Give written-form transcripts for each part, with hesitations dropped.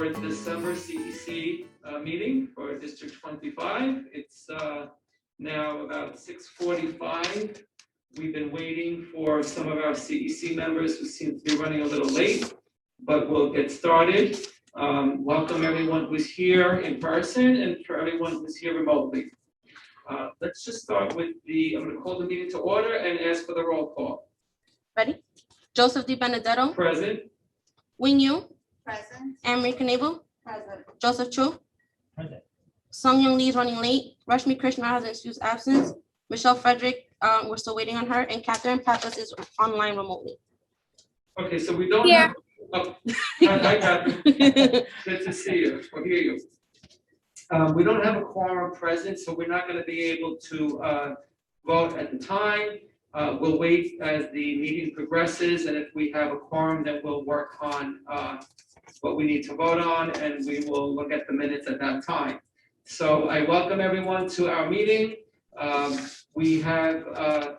our December CEC meeting for District 25. It's now about 6:45. We've been waiting for some of our CEC members who seem to be running a little late, but we'll get started. Welcome everyone who's here in person and for everyone who's here remotely. Let's just start with I'm going to call the meeting to order and ask for the roll call. Ready? Joseph Di Benedetto. Present. Wing Yu. Present. Anne-Marie Knable. Present. Joseph Chu. Present. Sung Young Lee is running late. Rashmi Krishna has an excused absence. Michelle Frederick, we're still waiting on her. And Catherine Pappas is online remotely. Okay, so we don't Here. have. I got you. Good to see you or hear you. We don't have a quorum present, so we're not going to be able to vote at the time. We'll wait as the meeting progresses, and if we have a quorum, then we'll work on what we need to vote on, and we will look at the minutes at that time. So I welcome everyone to our meeting. We have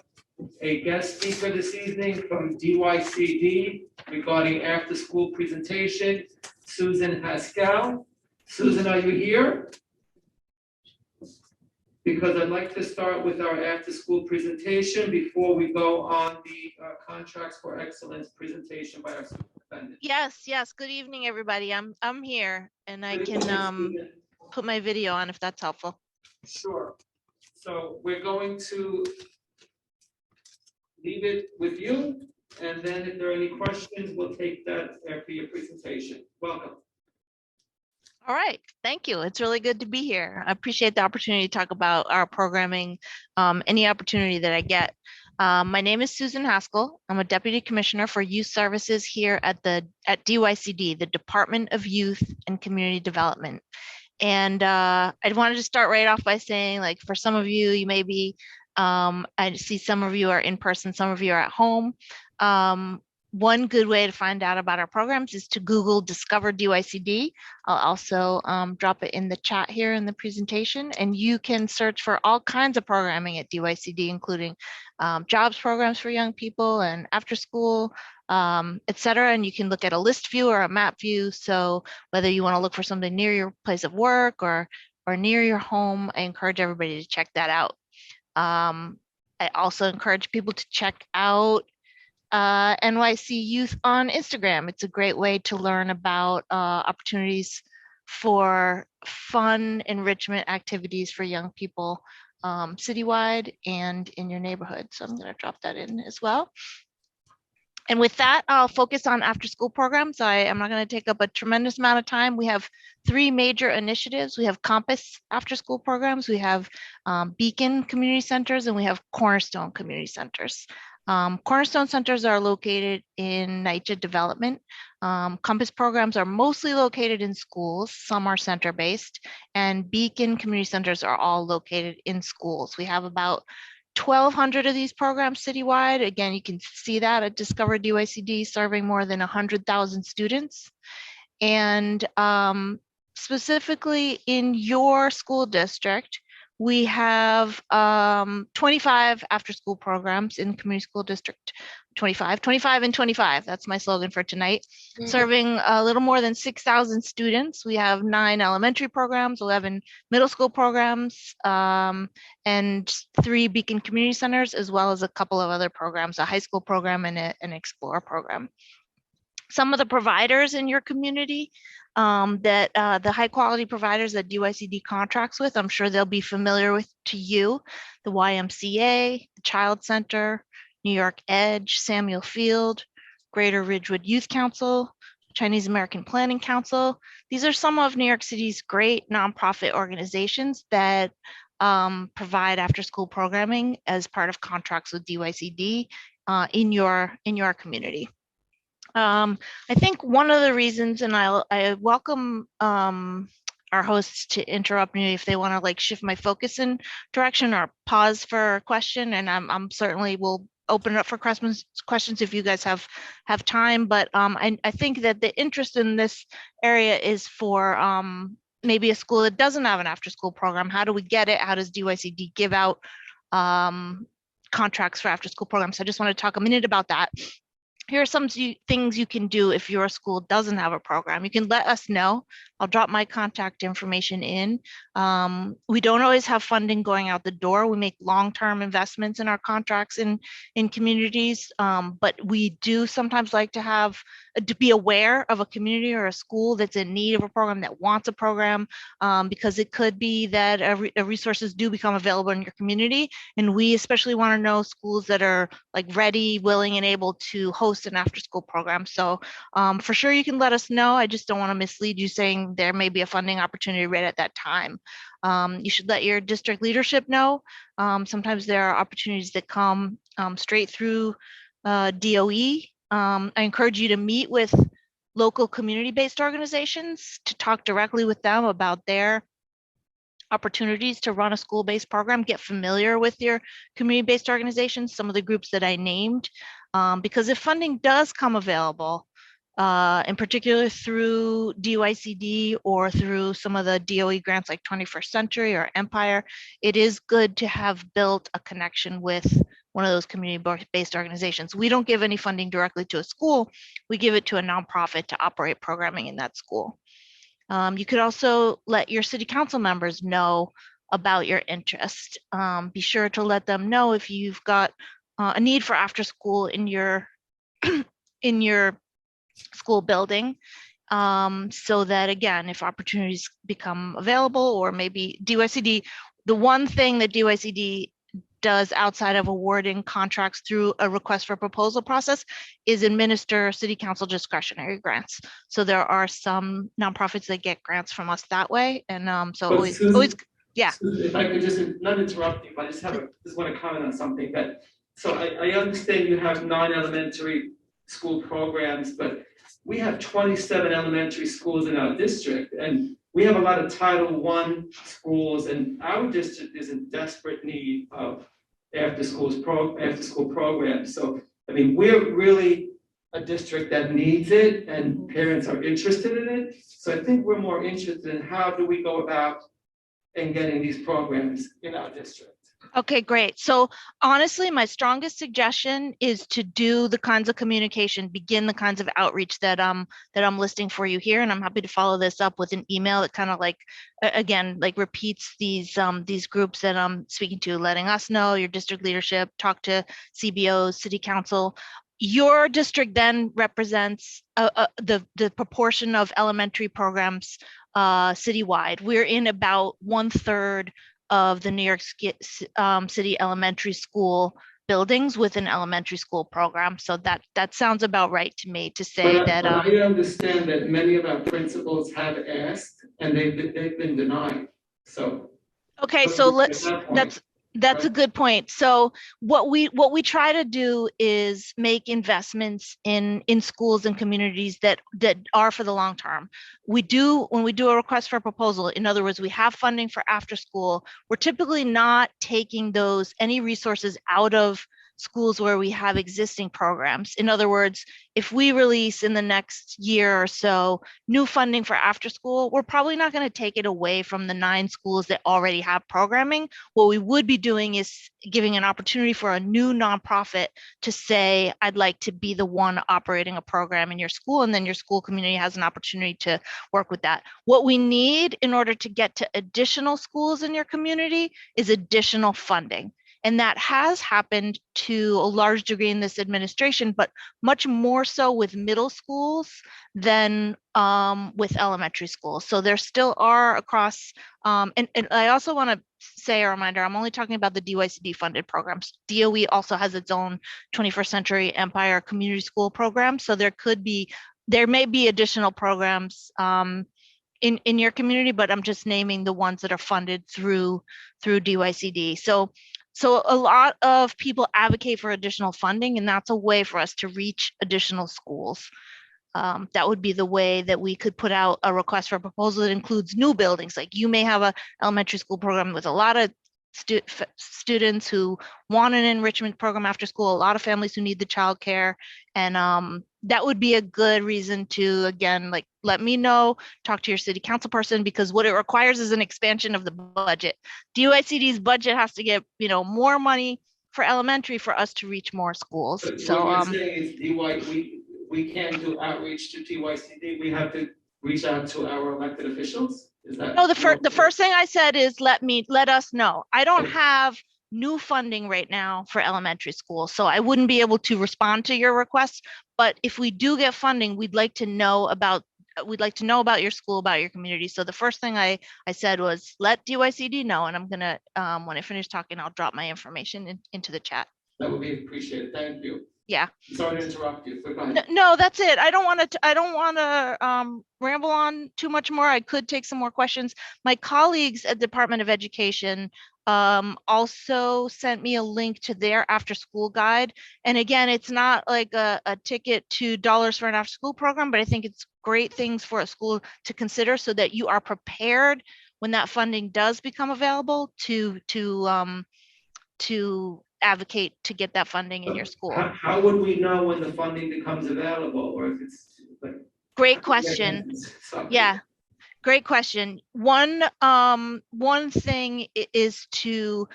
a guest speaker this evening from DYCD regarding after-school presentation, Susan Haskell. Susan, are you here? Because I'd like to start with our after-school presentation before we go on the contracts for excellence presentation by our superintendent. Yes. Good evening, everybody. I'm here, and I Good can evening, put my video on if that's helpful. Sure. So we're going to leave it with you, and then if there are any questions, we'll take that after your presentation. Welcome. All right, thank you. It's really good to be here. I appreciate the opportunity to talk about our programming, any opportunity that I get. My name is Susan Haskell. I'm a Deputy Commissioner for Youth Services here at DYCD, the Department of Youth and Community Development. And I wanted to start right off by saying, like, for some of you, you may be, I see some of you are in person, some of you are at home. One good way to find out about our programs is to Google Discover DYCD. I'll also drop it in the chat here in the presentation, and you can search for all kinds of programming at DYCD, including jobs programs for young people and after school, et cetera. And you can look at a list view or a map view. So whether you want to look for something near your place of work or near your home, I encourage everybody to check that out. I also encourage people to check out NYC Youth on Instagram. It's a great way to learn about opportunities for fun enrichment activities for young people citywide and in your neighborhood. So I'm going to drop that in as well. And with that, I'll focus on after school programs. I'm not going to take up a tremendous amount of time. We have three major initiatives. We have Compass after school programs, we have Beacon community centers, and we have Cornerstone community centers. Cornerstone centers are located in NYCHA development. Compass programs are mostly located in schools. Some are center-based, and Beacon community centers are all located in schools. We have about 1,200 of these programs citywide. Again, you can see that at Discover DYCD, serving more than 100,000 students. And specifically in your school district, we have 25 after school programs in community school district 25 and 25. That's my slogan for tonight. Serving a little more than 6,000 students. We have 9 elementary programs, 11 middle school programs, and 3 Beacon community centers, as well as a couple of other programs, a high school program and an Explorer program. Some of the providers in your community the high quality providers that DYCD contracts with, I'm sure they'll be familiar with to you: the YMCA, the Child Center, New York Edge, Samuel Field, Greater Ridgewood Youth Council, Chinese American Planning Council. These are some of New York City's great nonprofit organizations that provide after school programming as part of contracts with DYCD in your community. I think one of the reasons, and I welcome our hosts to interrupt me if they want to like shift my focus in direction or pause for a question, and I'm certainly will open it up for questions if you guys have time. But I think that the interest in this area is for maybe a school that doesn't have an after school program. How do we get it? How does DYCD give out contracts for after school programs? So I just want to talk a minute about that. here are some things you can do if your school doesn't have a program. You can let us know. I'll drop my contact information in. We don't always have funding going out the door. We make long-term investments in our contracts in communities, but we do sometimes like to have to be aware of a community or a school that's in need of a program, that wants a program, because it could be that resources do become available in your community, and we especially want to know schools that are like ready, willing, and able to host an after-school program. So for sure, you can let us know. I just don't want to mislead you saying there may be a funding opportunity right at that time. You should let your district leadership know. Sometimes there are opportunities that come straight through DOE. I encourage you to meet with local community-based organizations to talk directly with them about their opportunities to run a school-based program. Get familiar with your community-based organizations, some of the groups that I named, because if funding does come available, in particular through DYCD or through some of the DOE grants like 21st Century or Empire, it is good to have built a connection with one of those community-based organizations. We don't give any funding directly to a school. We give it to a nonprofit to operate programming in that school. You could also let your city council members know about your interest. Be sure to let them know if you've got a need for after school in your in your school building, so that again, if opportunities become available, or maybe DYCD, the one thing that DYCD does outside of awarding contracts through a request for proposal process is administer city council discretionary grants. So there are some nonprofits that get grants from us that way. And so But always, Susan, always, yeah. Susan, if I could just, not interrupt you, but I just want to comment on something that, so I understand you have non-elementary school programs, but we have 27 elementary schools in our district, and we have a lot of Title I schools, and our district is in desperate need of after-school programs. So, I mean, we're really a district that needs it, and parents are interested in it. So I think we're more interested in how do we go about in getting these programs in our district. Okay, great. So honestly, my strongest suggestion is to do the kinds of communication, begin the kinds of outreach that I'm listing for you here. And I'm happy to follow this up with an email that kind of like, again, like repeats these groups that I'm speaking to, letting us know, your district leadership, talk to CBOs, city council. Your district then represents the proportion of elementary programs citywide. We're in about 1/3 of the New York City elementary school buildings with an elementary school program. So that sounds about right to me to say that. But I understand that many of our principals have asked and they've been denied. So. Okay, so that's a good point. So what we try to do is make investments in schools and communities that are for the long term. When we do a request for a proposal, in other words, we have funding for after school, we're typically not taking any resources out of schools where we have existing programs. In other words, if we release in the next year or so new funding for after school, we're probably not going to take it away from the 9 schools that already have programming. What we would be doing is giving an opportunity for a new nonprofit to say, I'd like to be the one operating a program in your school, and then your school community has an opportunity to work with that. What we need in order to get to additional schools in your community is additional funding. And that has happened to a large degree in this administration, but much more so with middle schools than with elementary schools. So there still are across, and I also want to say a reminder, I'm only talking about the DYCD funded programs. DOE also has its own 21st Century Empire community school program. So there may be additional programs in your community, but I'm just naming the ones that are funded through DYCD. So a lot of people advocate for additional funding, and that's a way for us to reach additional schools. That would be the way that we could put out a request for a proposal that includes new buildings. Like you may have an elementary school program with a lot of students who want an enrichment program after school, a lot of families who need the childcare, and that would be a good reason to, again, like, let me know, talk to your city council person, because what it requires is an expansion of the budget. DYCD's budget has to get, more money for elementary for us to reach more schools. But So, what you're saying is we can't do outreach to TYCD, we have to reach out to our elected officials? Is that? no, the first thing I said is let us know. I don't Okay. have new funding right now for elementary school, so I wouldn't be able to respond to your requests. But if we do get funding, we'd like to know about your school, about your community. So the first thing I said was let DYCD know, and I'm gonna when I finish talking, I'll drop my information into the chat. That would be appreciated, thank you. Yeah. Sorry to interrupt you, but go ahead. No, that's it. I don't want to ramble on too much more. I could take some more questions. My colleagues at Department of Education also sent me a link to their after school guide. And again, it's not like a ticket to dollars for an after school program, but I think it's great things for a school to consider so that you are prepared when that funding does become available to advocate to get that funding in your school. How would we know when the funding becomes available, or if it's like? Great question. Yeah, great question. One thing is to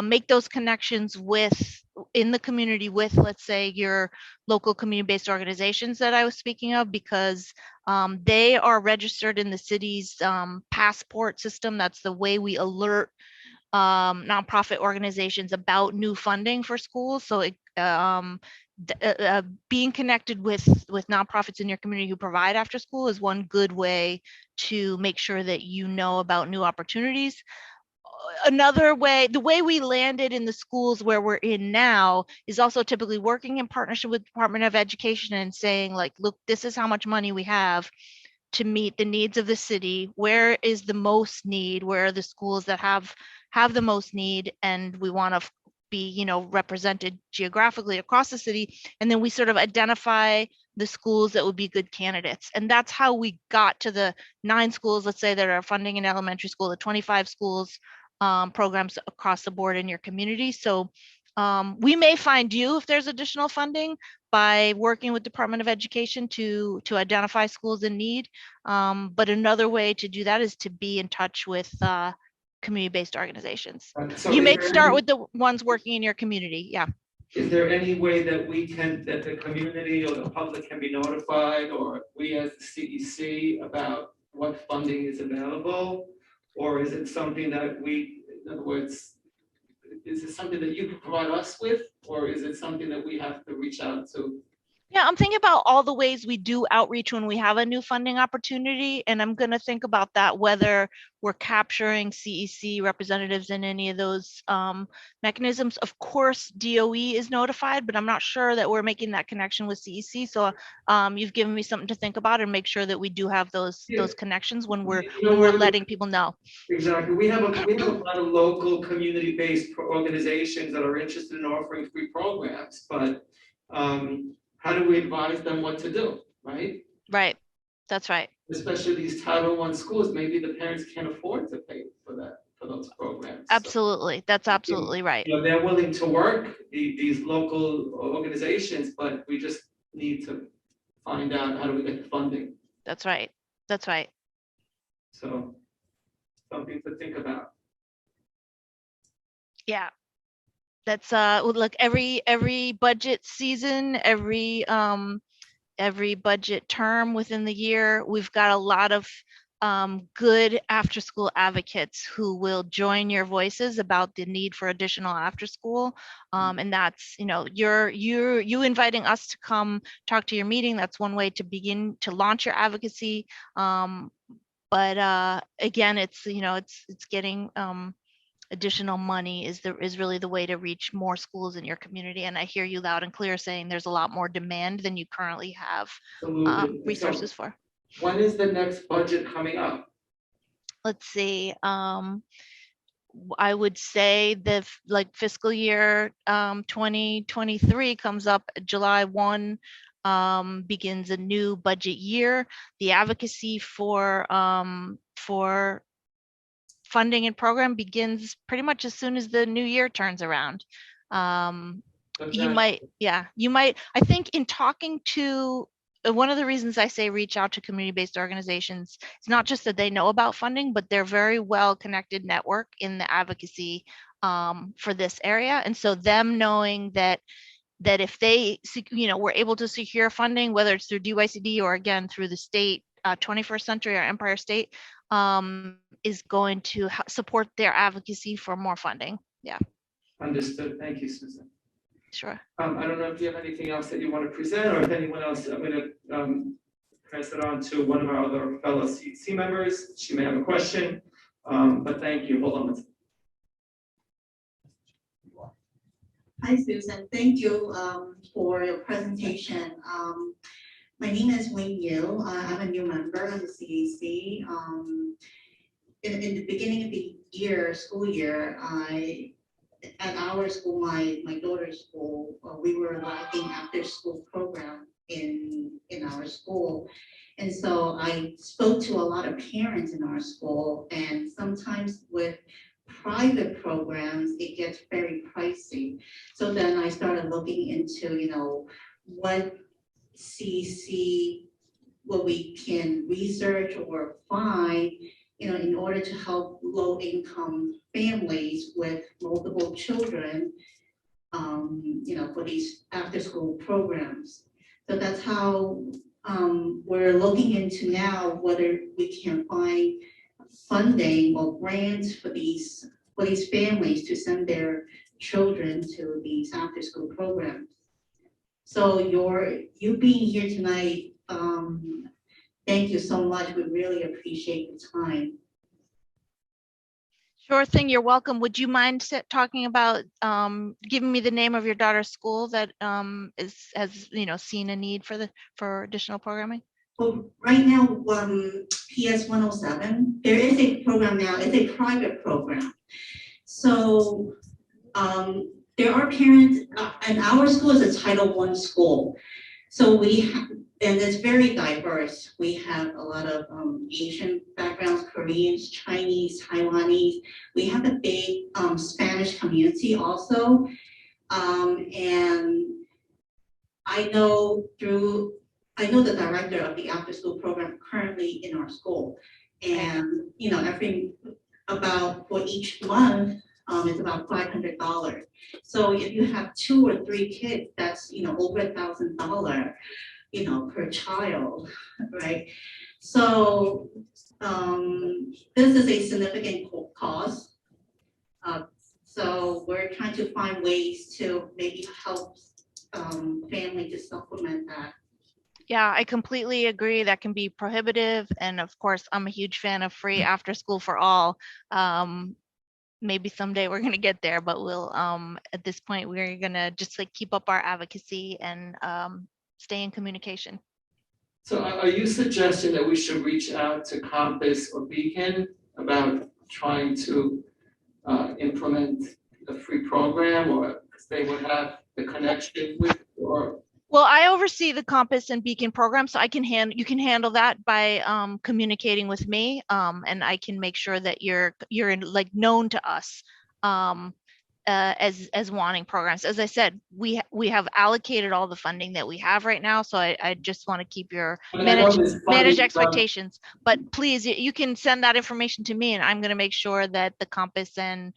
make those connections in the community with, let's say, your local community-based organizations that I was speaking of, because they are registered in the city's passport system. That's the way we alert nonprofit organizations about new funding for schools. So being connected with nonprofits in your community who provide after school is one good way to make sure that you know about new opportunities. Another way, the way we landed in the schools where we're in now is also typically working in partnership with Department of Education and saying, like, look, this is how much money we have to meet the needs of the city. Where is the most need? Where are the schools that have the most need? And we want to be, represented geographically across the city. And then we sort of identify the schools that would be good candidates. And that's how we got to the 9 schools, let's say, that are funding in elementary school, the 25 schools, programs across the board in your community. So we may find you if there's additional funding by working with Department of Education to identify schools in need. But another way to do that is to be in touch with community-based organizations. So You may start with the ones working in your community. Yeah. Is there any way that that the community or the public can be notified, or we as the CEC, about what funding is available? Or is it something that in other words, is it something that you can provide us with, or is it something that we have to reach out to? Yeah, I'm thinking about all the ways we do outreach when we have a new funding opportunity, and I'm going to think about that, whether we're capturing CEC representatives in any of those mechanisms. Of course, DOE is notified, but I'm not sure that we're making that connection with CEC. So you've given me something to think about, and make sure that we do have those connections when we're letting people know. Exactly. We have a lot of local community-based organizations that are interested in offering free programs, but how do we advise them what to do, right? Right. That's right. Especially these Title I schools, maybe the parents can't afford to pay for those programs. Absolutely. That's absolutely right. They're willing to work, these local organizations, but we just need to find out how do we get the funding. That's right. That's right. So something to think about. Yeah. That's look, every budget season, every budget term within the year, we've got a lot of good after school advocates who will join your voices about the need for additional after school. And that's, you inviting us to come talk to your meeting. That's one way to begin to launch your advocacy. But again, it's getting additional money is really the way to reach more schools in your community. And I hear you loud and clear saying there's a lot more demand than you currently have resources for. When is the next budget coming up? Let's see. I would say the fiscal year 2023 comes up July 1, begins a new budget year. The advocacy for funding and program begins pretty much as soon as the new year turns around. You might, I think in talking to, one of the reasons I say reach out to community-based organizations, it's not just that they know about funding, but they're very well connected network in the advocacy for this area. And so them knowing that if they, were able to secure funding, whether it's through DYCD or again through the state, 21st Century or Empire State, is going to support their advocacy for more funding. Yeah. Understood. Thank you, Susan. Sure. I don't know if you have anything else that you want to present, or if anyone else, I'm going to pass it on to one of our other fellow CEC members. She may have a question, but thank you. Hold on one second. Hi, Susan. Thank you for your presentation. My name is Wayne Yu. I'm a new member of the CAC. In the beginning of the year, school year, at our school, my daughter's school, we were lacking after-school program in our school. And so I spoke to a lot of parents in our school, and sometimes with private programs, it gets very pricey. So then I started looking into, what CC, what we can research or find, in order to help low-income families with multiple children, for these after-school programs. So that's how we're looking into now whether we can find funding or grants for these families to send their children to these after-school programs. So you being here tonight, thank you so much. We really appreciate the time. Sure thing. You're welcome. Would you mind talking about giving me the name of your daughter's school that has seen a need for additional programming? Well, right now, PS 107, there is a program now. It's a private program. So there are parents, and our school is a Title I school. So and it's very diverse. We have a lot of Asian backgrounds, Koreans, Chinese, Taiwanese. We have a big Spanish community also. And I know the director of the after school program currently in our school. And, for each month, it's about $500. So if you have 2 or 3 kids, that's, over $1,000, per child, right? So this is a significant cost. So we're trying to find ways to maybe help family to supplement that. Yeah, I completely agree. That can be prohibitive. And of course, I'm a huge fan of free after school for all. Maybe someday we're going to get there, but we'll, at this point, we're going to just keep up our advocacy and stay in communication. So are you suggesting that we should reach out to Compass or Beacon about trying to implement a free program, or because they would have the connection with, or? Well, I oversee the Compass and Beacon program, so you can handle that by communicating with me, and I can make sure that you're known to us as wanting programs. As I said, we have allocated all the funding that we have right now, so I just want to keep your manage expectations. But please, you can send that information to me, and I'm going to make sure that the Compass and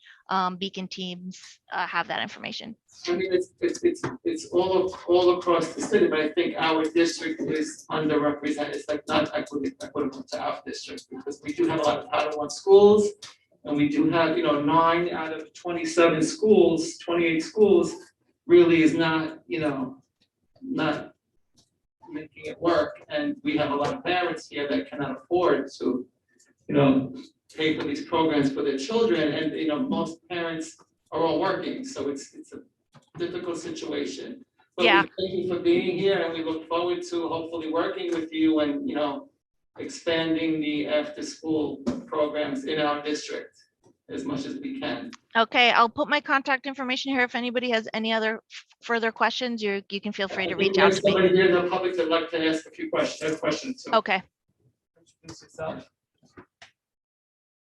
Beacon teams have that information. I mean, it's all across the city, but I think our district is underrepresented. It's not equitable to our district, because we do have a lot of Title I schools, and we do have 9 out of 27 schools, 28 schools, really is not not making it work, and we have a lot of parents here that cannot afford to pay for these programs for their children, and most parents are all working, so it's a difficult situation. But Yeah. We thank you for being here, and we look forward to hopefully working with you and expanding the after-school programs in our district as much as we can. Okay, I'll put my contact information here. If anybody has any other further questions, you can feel free to reach out to me. Somebody here in the public that'd like to ask a few questions. So Okay. introduce yourself.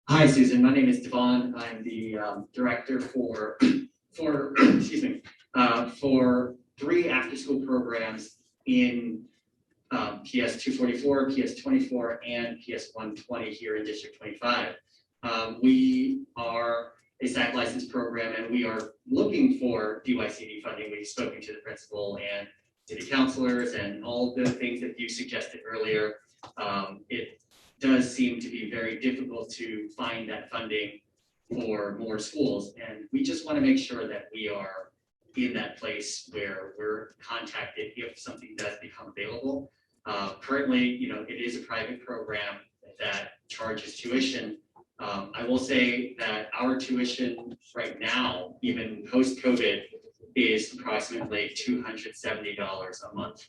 Hi, Susan. My name is Devon. I'm the director for excuse me, for 3 after-school programs in PS 244, PS 24, and PS 120 here in District 25. We are a SAC license program, and we are looking for DYCD funding. We've spoken to the principal and city councilors and all the things that you suggested earlier. It does seem to be very difficult to find that funding for more schools, and we just want to make sure that we are in that place where we're contacted if something does become available. Currently, it is a private program that charges tuition. I will say that our tuition right now, even post-COVID, is approximately $270 a month.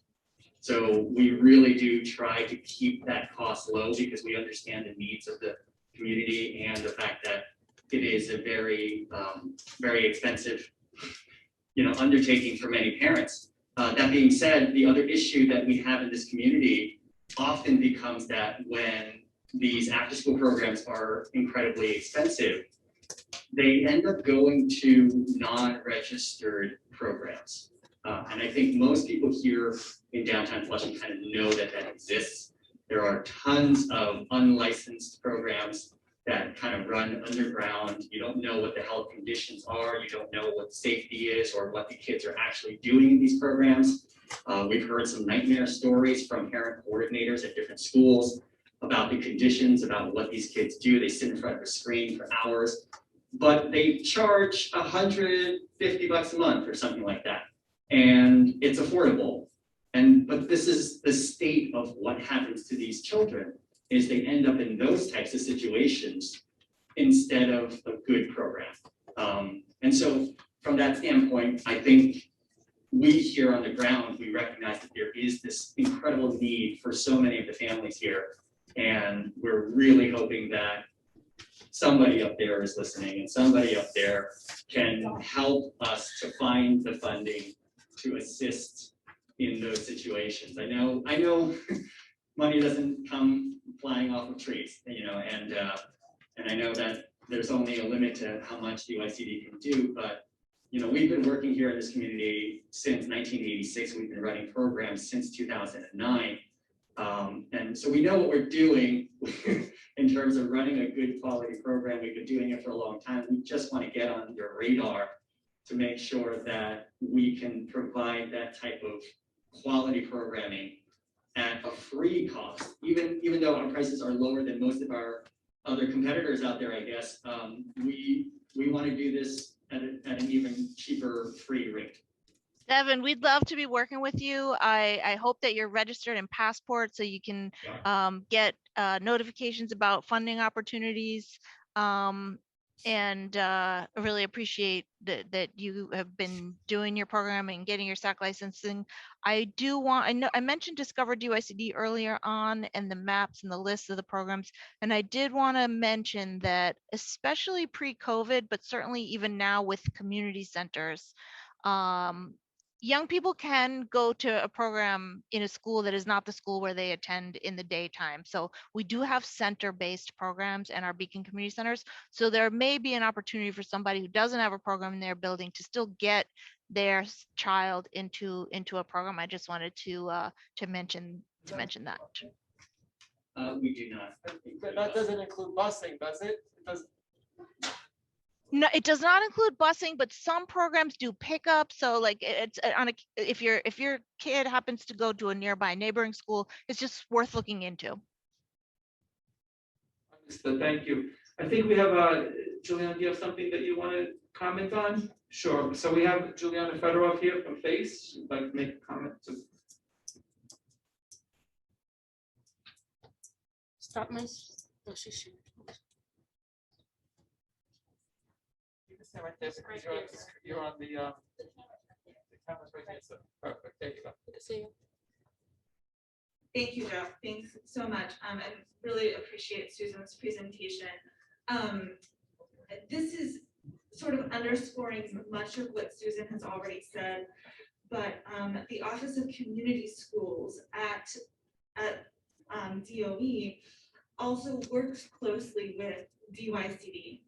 So we really do try to keep that cost low because we understand the needs of the community and the fact that it is a very, very expensive, undertaking for many parents. That being said, the other issue that we have in this community often becomes that when these after-school programs are incredibly expensive, they end up going to non-registered programs. And I think most people here in downtown Flushing kind of know that that exists. There are tons of unlicensed programs that kind of run underground. You don't know what the health conditions are. You don't know what safety is or what the kids are actually doing in these programs. We've heard some nightmare stories from parent coordinators at different schools about the conditions, about what these kids do. They sit in front of a screen for hours, but they charge $150 a month or something like that. And it's affordable. But this is the state of what happens to these children, is they end up in those types of situations instead of a good program. And so from that standpoint, I think we here on the ground, we recognize that there is this incredible need for so many of the families here. And we're really hoping that somebody up there is listening and somebody up there can help us to find the funding to assist in those situations. I know money doesn't come flying off of trees, and I know that there's only a limit to how much DYCD can do, but we've been working here in this community since 1986. We've been running programs since 2009. And so we know what we're doing in terms of running a good quality program. We've been doing it for a long time. We just want to get on your radar to make sure that we can provide that type of quality programming at a free cost, even though our prices are lower than most of our other competitors out there, I guess. We want to do this at an even cheaper free rate. Devin, we'd love to be working with you. I hope that you're registered in Passport so you can get notifications about funding opportunities. And I really appreciate that you have been doing your programming and getting your SAC licensing. I mentioned Discover DYCD earlier on and the maps and the list of the programs. And I did want to mention that especially pre-COVID, but certainly even now with community centers, young people can go to a program in a school that is not the school where they attend in the daytime. So we do have center-based programs in our Beacon community centers. So there may be an opportunity for somebody who doesn't have a program in their building to still get their child into a program. I just wanted to mention that. We do not. That doesn't include busing, does it? It does. No, it does not include busing, but some programs do pickup. So like it's if your kid happens to go to a nearby neighboring school, it's just worth looking into. Understood, thank you. I think we have, Juliana, do you have something that you want to comment on? Sure, so we have Juliana Fedorov here from FACE. She'd like to make a comment too. Stop my, oh, she should. Right there, because you're on the camera's right here, so perfect, there you go. Good to see you. Thank you, Jeff. Thanks so much. I really appreciate Susan's presentation. This is sort of underscoring much of what Susan has already said, but the Office of Community Schools at DOE also works closely with DYCD.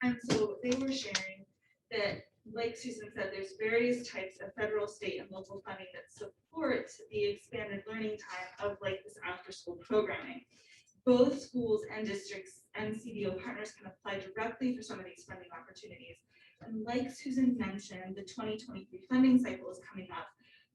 And so they were sharing that, like Susan said, there's various types of federal, state, and local funding that support the expanded learning time of like this after school programming. both schools and districts and CDO partners can apply directly for some of these funding opportunities. And like Susan mentioned, the 2023 funding cycle is coming up.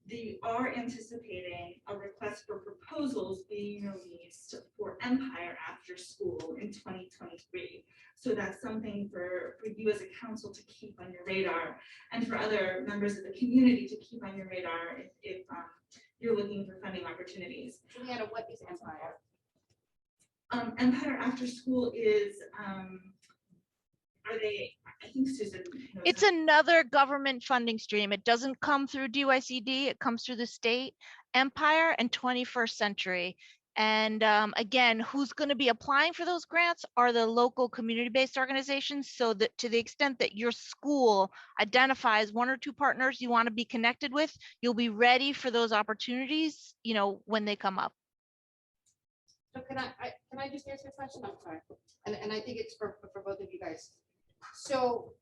They are anticipating a request for proposals being released for Empire After School in 2023. So that's something for you as a council to keep on your radar, and for other members of the community to keep on your radar if you're looking for funding opportunities. Juliana, what is Empire? Empire After School is, I think Susan knows It's that. another government funding stream. It doesn't come through DYCD, it comes through the state, Empire and 21st Century. And again, who's going to be applying for those grants are the local community-based organizations. So that to the extent that your school identifies one or two partners you want to be connected with, you'll be ready for those opportunities, you know, when they come up. So can I just answer a question? I'm sorry. And I think it's for both of you guys. So.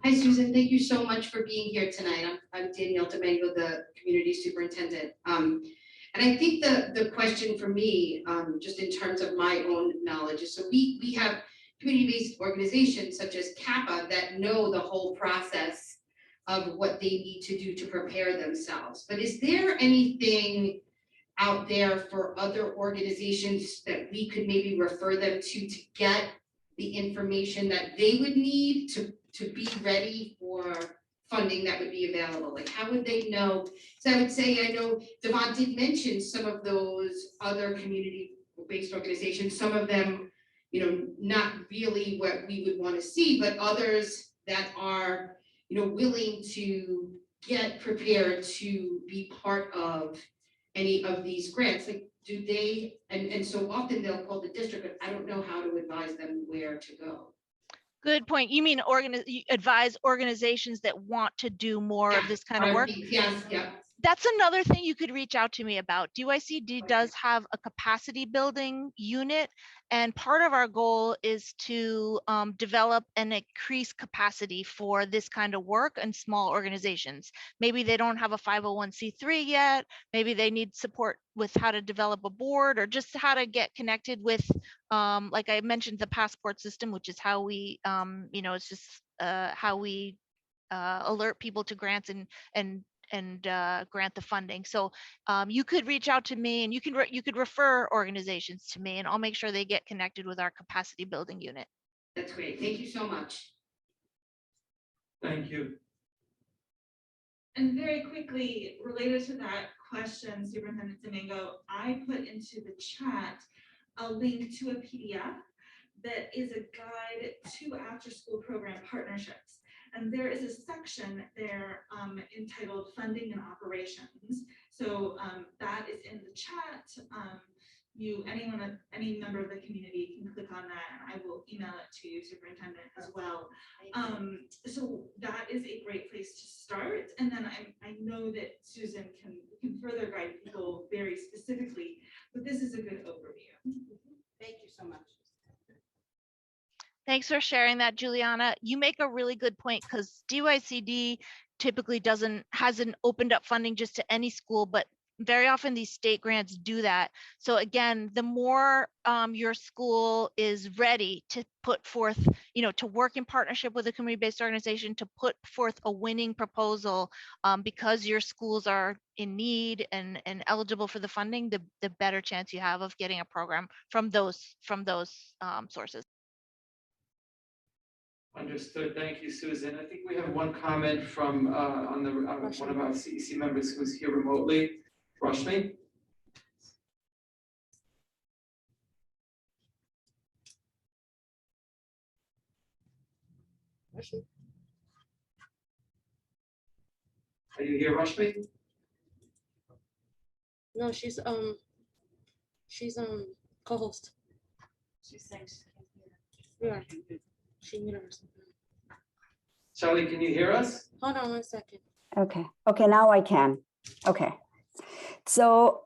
Hi, Susan. Thank you so much for being here tonight. I'm Danielle Domingo, the community superintendent. And I think the question for me, just in terms of my own knowledge, is so we have community-based organizations such as CAPA that know the whole process of what they need to do to prepare themselves. But is there anything out there for other organizations that we could maybe refer them to get the information that they would need to be ready for funding that would be available? Like, how would they know? So I would say, I know Devon did mention some of those other community-based organizations, some of them, you know, not really what we would want to see, but others that are, you know, willing to get prepared to be part of any of these grants. Like, do they, and so often they'll call the district, but I don't know how to advise them where to go. Good point. You mean advise organizations that want to do more of this kind of work? Yes, yeah. That's another thing you could reach out to me about. DYCD does have a capacity building unit, and part of our goal is to develop and increase capacity for this kind of work in small organizations. Maybe they don't have a 501c3 yet. Maybe they need support with how to develop a board, or just how to get connected with, like I mentioned, the passport system, which is how we, you know, it's just how we alert people to grants and grant the funding. So you could reach out to me, and you could refer organizations to me, and I'll make sure they get connected with our capacity building unit. That's great. Thank you so much. Thank you. And very quickly, related to that question, Superintendent Domingo, I put into the chat a link to a PDF that is a guide to after-school program partnerships. And there is a section there entitled Funding and Operations. So that is in the chat. Any member of the community can click on that, and I will email it to you, Superintendent, as well. So that is a great place to start. And then I know that Susan can further guide people very specifically, but this is a good overview. Thank you so much. Thanks for sharing that, Juliana. You make a really good point, because DYCD typically hasn't opened up funding just to any school, but very often these state grants do that. So again, the more your school is ready to put forth, you know, to work in partnership with a community-based organization to put forth a winning proposal, because your schools are in need and eligible for the funding, the better chance you have of getting a program from those sources. Understood. Thank you, Susan. I think we have one comment from one of our CEC members who's here remotely. Rashmi? Are you here, Rashmi? No, she's co-host. She thinks. Yeah. She muted herself. Charlie, can you hear us? Hold on 1 second. Okay, now I can. Okay. So,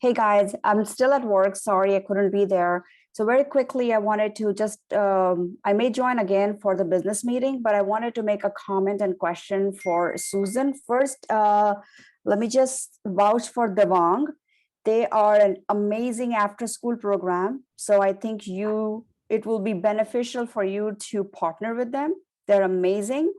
hey guys, I'm still at work. Sorry, I couldn't be there. So very quickly, I wanted to just, I may join again for the business meeting, but I wanted to make a comment and question for Susan. First, let me just vouch for Devang. They are an amazing after-school program. So I think it will be beneficial for you to partner with them. They're amazing.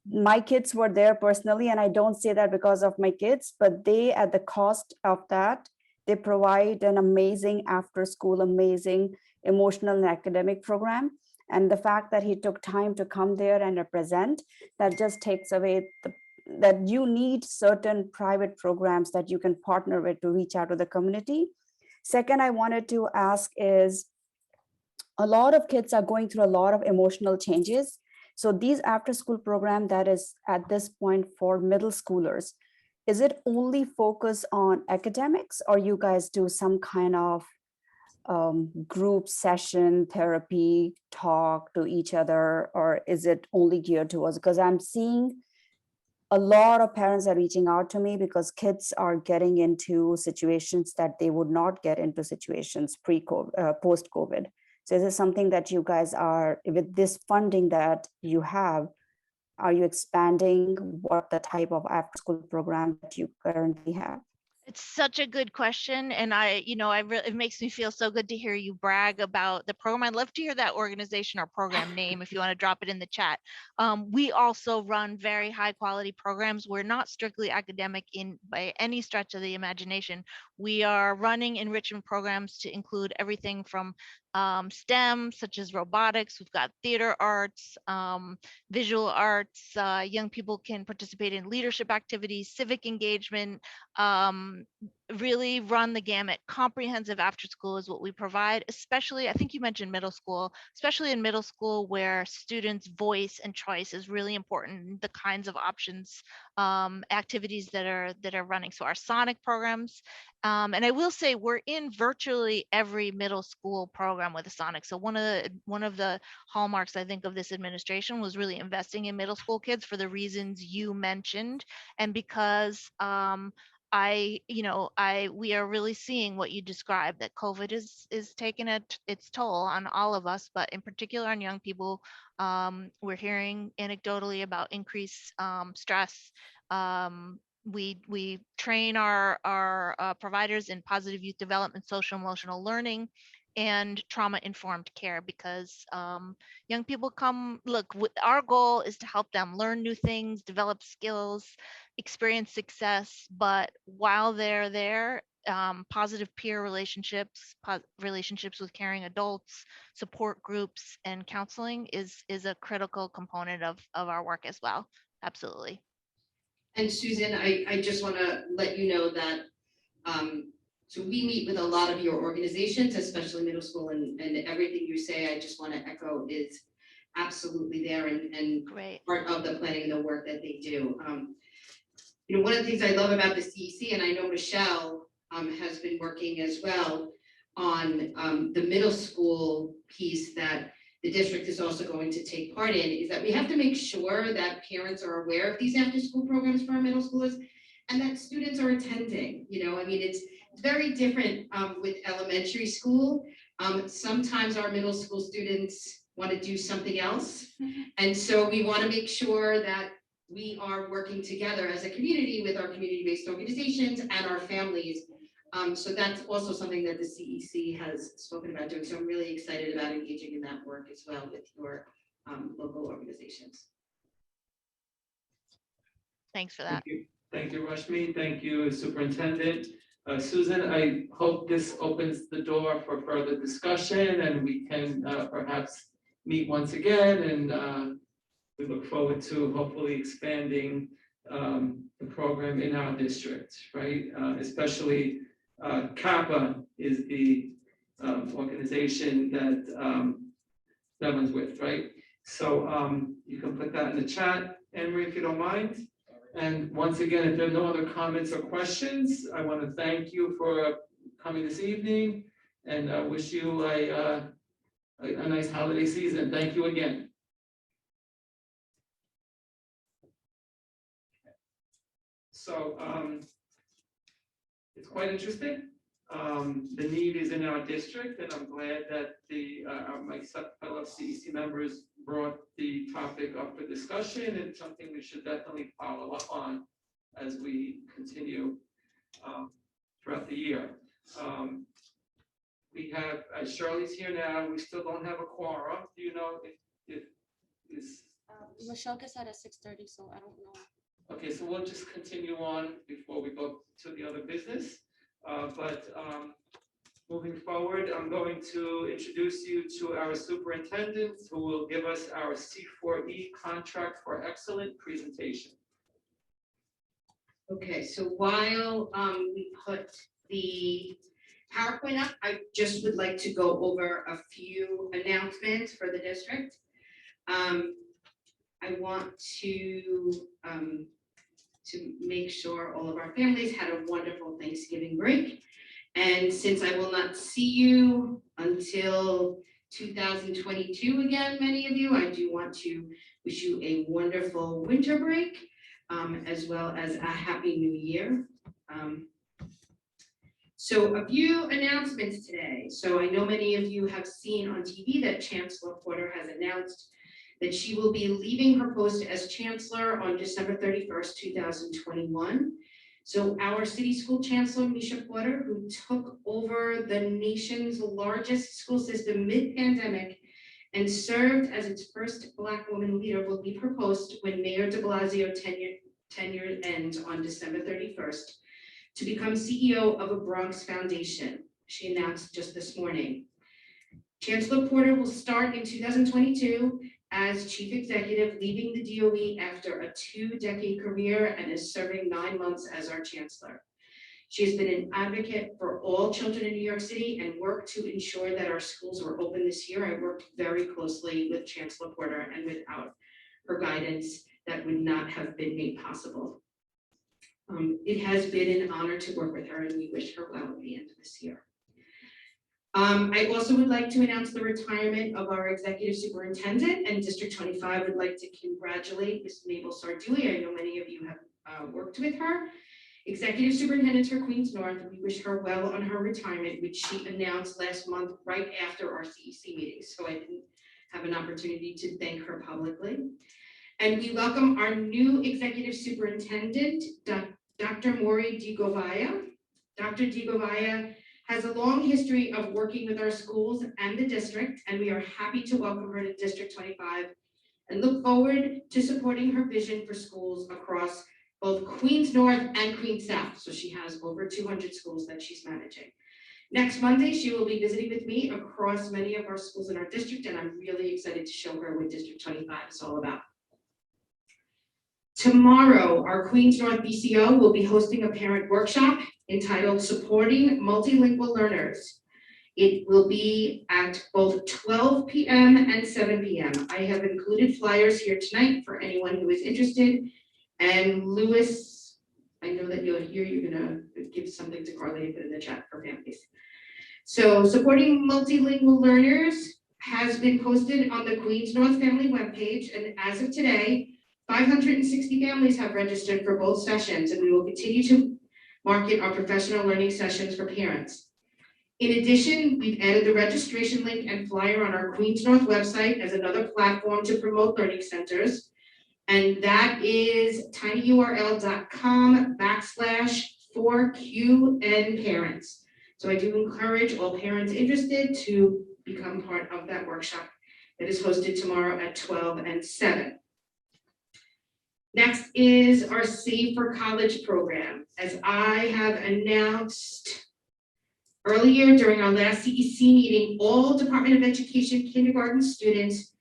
My kids were there personally, and I don't say that because of my kids, but they, at the cost of that, they provide an amazing after-school, amazing emotional and academic program. And the fact that he took time to come there and represent, that just takes away that you need certain private programs that you can partner with to reach out to the community. Second, I wanted to ask is, a lot of kids are going through a lot of emotional changes. So these after school program that is at this point for middle schoolers, is it only focused on academics, or you guys do some kind of group session, therapy, talk to each other, or is it only geared towards, because I'm seeing a lot of parents are reaching out to me because kids are getting into situations that they would not get into situations pre-COVID, post-COVID. So is this something that you guys are, with this funding that you have, are you expanding what the type of after-school program that you currently have? It's such a good question, and it makes me feel so good to hear you brag about the program. I'd love to hear that organization or program name if you want to drop it in the chat. We also run very high quality programs. We're not strictly academic by any stretch of the imagination. We are running enrichment programs to include everything from STEM, such as robotics. We've got theater arts, visual arts. Young people can participate in leadership activities, civic engagement, really run the gamut. Comprehensive after school is what we provide, especially, I think you mentioned middle school, especially in middle school where students' voice and choice is really important, the kinds of options, activities that are running. So our Sonic programs, and I will say we're in virtually every middle school program with a Sonic. So one of the hallmarks, I think, of this administration was really investing in middle school kids for the reasons you mentioned, and because we are really seeing what you described, that COVID is taking its toll on all of us, but in particular on young people. We're hearing anecdotally about increased stress. We train our providers in positive youth development, social emotional learning, and trauma-informed care, because young people our goal is to help them learn new things, develop skills, experience success, but while they're there, positive peer relationships, relationships with caring adults, support groups, and counseling is a critical component of our work as well. Absolutely. And Susan, I just want to let you know that so we meet with a lot of your organizations, especially middle school, and everything you say, I just want to echo is absolutely there and Great. part of the planning and the work that they do. One of the things I love about the CEC, and I know Michelle has been working as well on the middle school piece that the district is also going to take part in, is that we have to make sure that parents are aware of these after-school programs for our middle schoolers and that students are attending. It's very different with elementary school. Sometimes our middle school students want to do something else. And so we want to make sure that we are working together as a community with our community-based organizations and our families. So that's also something that the CEC has spoken about doing. So I'm really excited about engaging in that work as well with your local organizations. Thanks for that. Thank you, Rashmi. Thank you, Superintendent. Susan, I hope this opens the door for further discussion and we can perhaps meet once again, and we look forward to hopefully expanding the program in our district, right? Especially CAPA is the organization that Devon's with, right? So you can put that in the chat, Emery, if you don't mind. And once again, if there are no other comments or questions, I want to thank you for coming this evening and wish you a nice holiday season. Thank you again. So it's quite interesting. The need is in our district, and I'm glad that my fellow CEC members brought the topic up for discussion. It's something we should definitely follow up on as we continue throughout the year. We have, Shirley's here now, we still don't have a quorum. Do you know if is, Michelle gets out at 6:30, so I don't know. okay, so we'll just continue on before we go to the other business. But moving forward, I'm going to introduce you to our superintendent who will give us our C4E contract for excellent presentation. Okay, so while we put the PowerPoint up, I just would like to go over a few announcements for the district. I want to make sure all of our families had a wonderful Thanksgiving break. And since I will not see you until 2022 again, many of you, I do want to wish you a wonderful winter break, as well as a happy new year. So a few announcements today. So I know many of you have seen on TV that Chancellor Porter has announced that she will be leaving her post as Chancellor on December 31st, 2021. So our city school chancellor, Misha Porter, who took over the nation's largest school system mid-pandemic and served as its first Black woman leader, will leave her post when Mayor de Blasio tenure ends on December 31st to become CEO of a Bronx foundation, she announced just this morning. Chancellor Porter will start in 2022 as chief executive, leaving the DOE after a 2-decade career and is serving 9 months as our chancellor. She has been an advocate for all children in New York City and worked to ensure that our schools were open this year. I worked very closely with Chancellor Porter, and without her guidance, that would not have been made possible. It has been an honor to work with her, and we wish her well at the end of this year. I also would like to announce the retirement of our executive superintendent, and District 25 would like to congratulate Ms. Mabel Sarduli. I know many of you have worked with her. Executive Superintendent for Queens North, we wish her well on her retirement, which she announced last month right after our CEC meeting. So I didn't have an opportunity to thank her publicly. And we welcome our new executive superintendent, Dr. Maury DiGovaya. Dr. DiGovaya has a long history of working with our schools and the district, and we are happy to welcome her to District 25 and look forward to supporting her vision for schools across both Queens North and Queens South. So she has over 200 schools that she's managing. Next Monday, she will be visiting with me across many of our schools in our district, and I'm really excited to show her what District 25 is all about. Tomorrow, our Queens North BCO will be hosting a parent workshop entitled Supporting Multilingual Learners. It will be at both 12 p.m. and 7 p.m. I have included flyers here tonight for anyone who is interested. And Louis, I know that you're here, you're gonna give something to Carly and put in the chat for families. So Supporting Multilingual Learners has been posted on the Queens North Family webpage, and as of today, 560 families have registered for both sessions, and we will continue to market our professional learning sessions for parents. In addition, we've added the registration link and flyer on our Queens North website as another platform to promote learning centers. And that is tinyurl.com/4QN-parents. So I do encourage all parents interested to become part of that workshop that is hosted tomorrow at 12 and 7. Next is our Save for College program. As I have announced earlier during our last CEC meeting, all Department of Education kindergarten students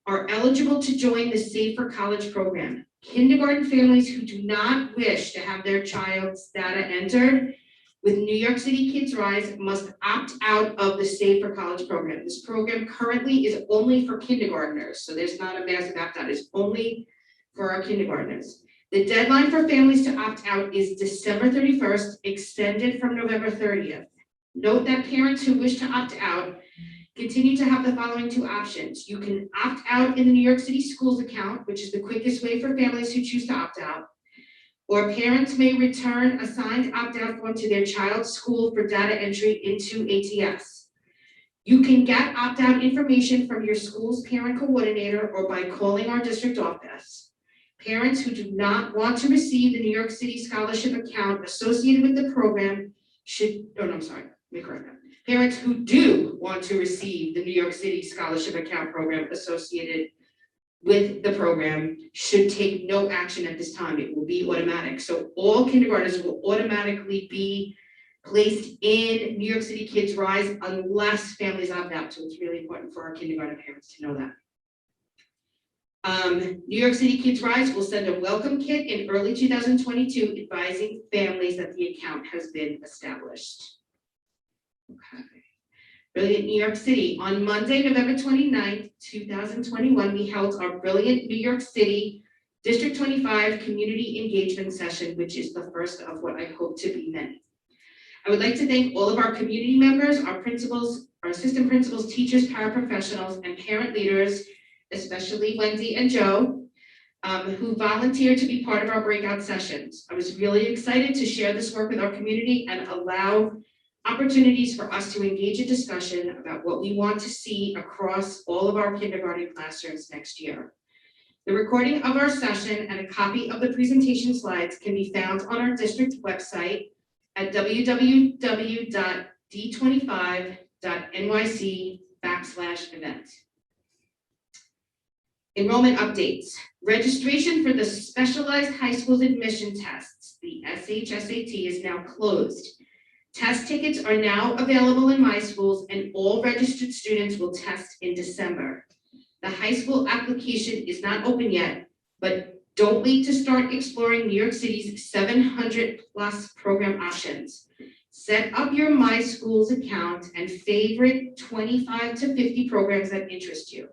are eligible to join the Save for College program. Kindergarten families who do not wish to have their child's data entered with New York City Kids Rise must opt out of the Save for College program. This program currently is only for kindergartners, so there's not a massive opt-out, it's only for our kindergartners. The deadline for families to opt out is December 31st, extended from November 30th. Note that parents who wish to opt out continue to have the following 2 options. You can opt out in the New York City Schools account, which is the quickest way for families who choose to opt out. Or parents may return a signed opt-out form to their child's school for data entry into ATS. You can get opt-out information from your school's parent coordinator or by calling our district office. Parents who do not want to receive the New York City scholarship account associated with the program Parents who do want to receive the New York City Scholarship Account Program associated with the program should take no action at this time. It will be automatic. So all kindergartners will automatically be placed in New York City Kids Rise unless families opt out. So it's really important for our kindergarten parents to know that. New York City Kids Rise will send a welcome kit in early 2022 advising families that the account has been established. Okay. Brilliant New York City. On Monday, November 29th, 2021, we held our Brilliant New York City District 25 Community Engagement Session, which is the first of what I hope to be many. I would like to thank all of our community members, our principals, our assistant principals, teachers, paraprofessionals, and parent leaders, especially Wendy and Joe, who volunteered to be part of our breakout sessions. I was really excited to share this work with our community and allow opportunities for us to engage in discussion about what we want to see across all of our kindergarten classrooms next year. The recording of our session and a copy of the presentation slides can be found on our district website at www.d25.nyc/event. Enrollment updates. Registration for the Specialized High Schools Admission Tests, the SHSAT, is now closed. Test tickets are now available in My Schools, and all registered students will test in December. The high school application is not open yet, but don't wait to start exploring New York City's 700+ program options. Set up your My Schools account and favorite 25 to 50 programs that interest you.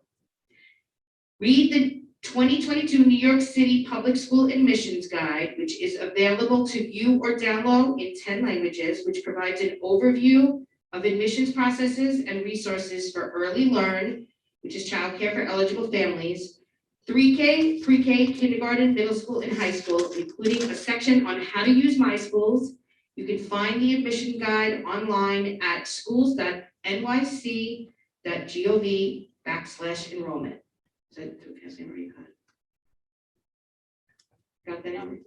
Read the 2022 New York City Public School Admissions Guide, which is available to view or download in 10 languages, which provides an overview of admissions processes and resources for Early Learn, which is childcare for eligible families, 3K, pre-K, kindergarten, middle school, and high school, including a section on how to use My Schools. You can find the admission guide online at schools.nyc.gov/enrollment. Is that too fast? Got that in?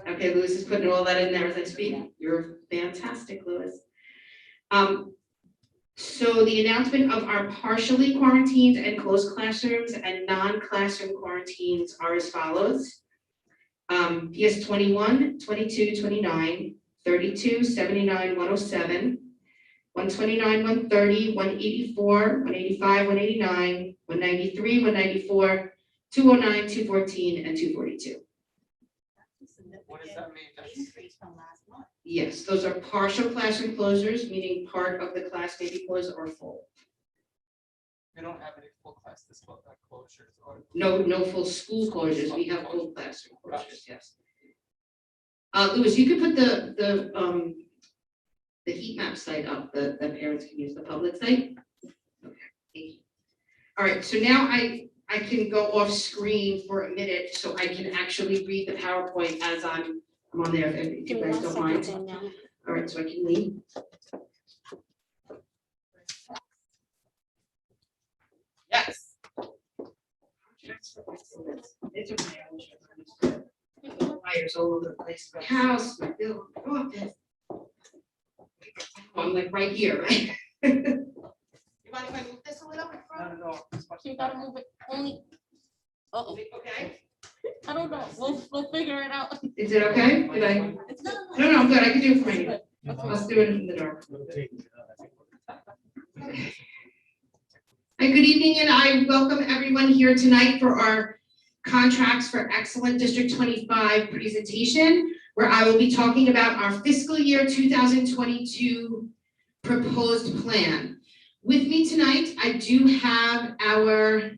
Okay, Louis is putting all that in there as I speak. You're fantastic, Louis. So the announcement of our partially quarantined and closed classrooms and non-classroom quarantines are as follows. PS 21, 22, 29, 32, 79, 107, 129, 130, 184, 185, 189, 193, 194, 209, 214, and 242. What does that mean? Yes, those are partial classroom closures, meaning part of the class may be closed or full. We don't have any full class closures or. No full school closures. We have full classroom closures, yes. Louis, you could put the heat map site up that parents can use, the public site. Okay, thank you. All right, so now I can go off screen for a minute so I can actually read the PowerPoint as I'm on there, if you guys don't mind. All right, so I can leave. Yes. It's okay. Wires all over the place. My house, my bill, office. I'm like right here, right? You mind if I move this a little bit? Not at all. You gotta move it only. Uh-oh, Okay. I don't know, we'll figure it out. Is it okay? Did I? It's No, I'm good. I can do it for you. Let's do it in the dark. Hi, good evening, and I welcome everyone here tonight for our Contracts for Excellent District 25 presentation, where I will be talking about our fiscal year 2022 proposed plan. With me tonight, I do have our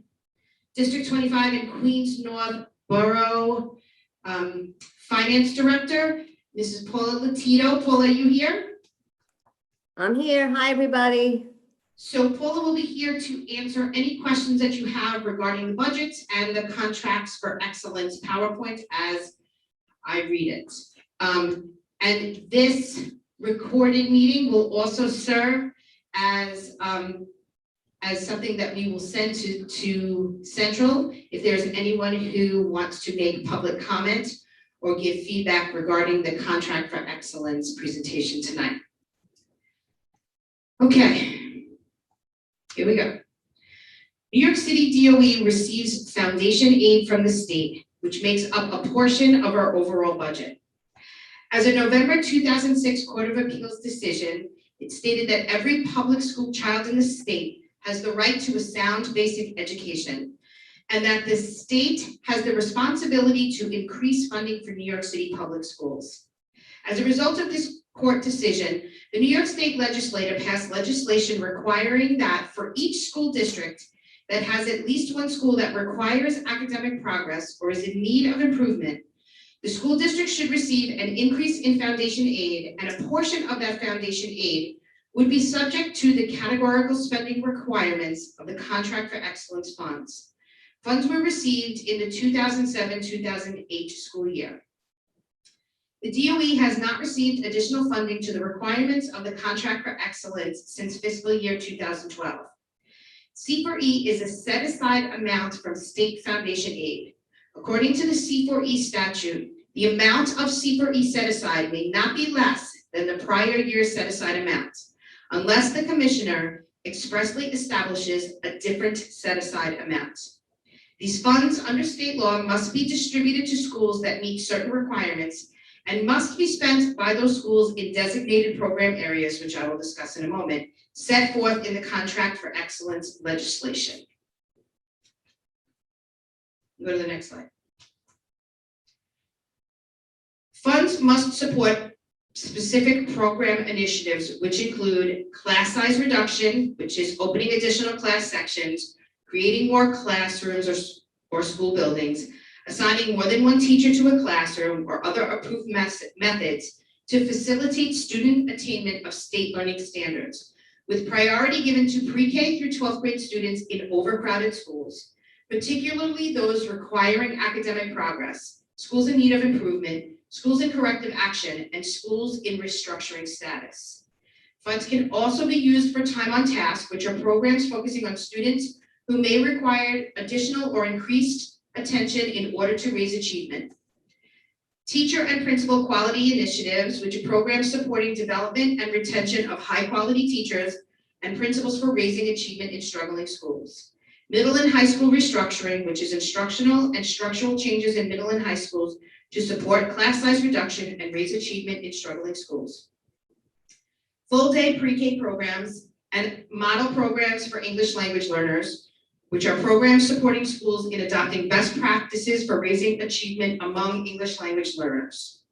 District 25 and Queens North Borough Finance Director, Mrs. Paula Latito. Paula, are you here? I'm here. Hi, everybody. So Paula will be here to answer any questions that you have regarding the budgets and the Contracts for Excellence PowerPoint as I read it. And this recorded meeting will also serve as something that we will send to Central if there's anyone who wants to make public comment or give feedback regarding the contract for excellence presentation tonight. Okay, here we go. New York City DOE receives foundation aid from the state, which makes up a portion of our overall budget. As a November 2006 Court of Appeals decision, it stated that every public school child in the state has the right to a sound basic education, and that the state has the responsibility to increase funding for New York City public schools. As a result of this court decision, the New York State legislature passed legislation requiring that for each school district that has at least one school that requires academic progress or is in need of improvement, the school district should receive an increase in foundation aid, and a portion of that foundation aid would be subject to the categorical spending requirements of the Contract for Excellence funds. Funds were received in the 2007-2008 school year. The DOE has not received additional funding to the requirements of the Contract for Excellence since fiscal year 2012. C4E is a set-aside amount from state foundation aid. According to the C4E statute, the amount of C4E set-aside may not be less than the prior year's set-aside amount, unless the commissioner expressly establishes a different set-aside amount. These funds under state law must be distributed to schools that meet certain requirements and must be spent by those schools in designated program areas, which I will discuss in a moment, set forth in the Contract for Excellence legislation. Go to the next slide. Funds must support specific program initiatives, which include class size reduction, which is opening additional class sections, creating more classrooms or school buildings, assigning more than one teacher to a classroom, or other approved methods to facilitate student attainment of state learning standards, with priority given to pre-K through 12th grade students in overcrowded schools, particularly those requiring academic progress, schools in need of improvement, schools in corrective action, and schools in restructuring status. Funds can also be used for time on task, which are programs focusing on students who may require additional or increased attention in order to raise achievement. Teacher and principal quality initiatives, which are programs supporting development and retention of high-quality teachers and principals for raising achievement in struggling schools. Middle and high school restructuring, which is instructional and structural changes in middle and high schools to support class size reduction and raise achievement in struggling schools. Full-day pre-K programs and model programs for English language learners, which are programs supporting schools in adopting best practices for raising achievement among English language learners.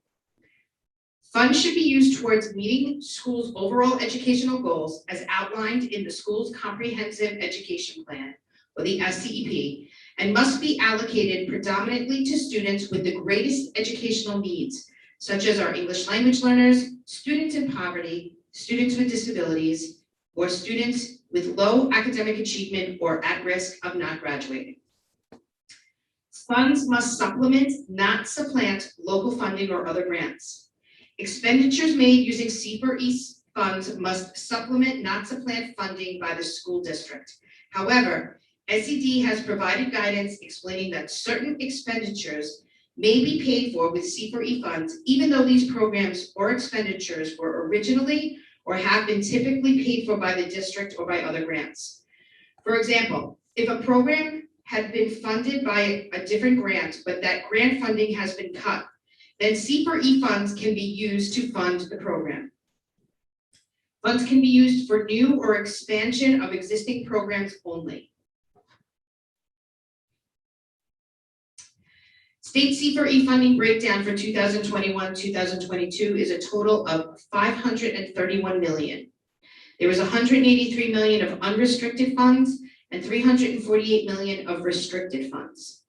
Funds should be used towards meeting schools' overall educational goals as outlined in the school's comprehensive education plan, or the SCEP, and must be allocated predominantly to students with the greatest educational needs, such as our English language learners, students in poverty, students with disabilities, or students with low academic achievement or at risk of not graduating. Funds must supplement, not supplant, local funding or other grants. Expenditures made using C4E funds must supplement, not supplant funding by the school district. However, SED has provided guidance explaining that certain expenditures may be paid for with C4E funds, even though these programs or expenditures were originally or have been typically paid for by the district or by other grants. For example, if a program had been funded by a different grant, but that grant funding has been cut, then C4E funds can be used to fund the program. Funds can be used for new or expansion of existing programs only. State C4E funding breakdown for 2021-2022 is a total of $531 million. There was $183 million of unrestricted funds and $348 million of restricted funds.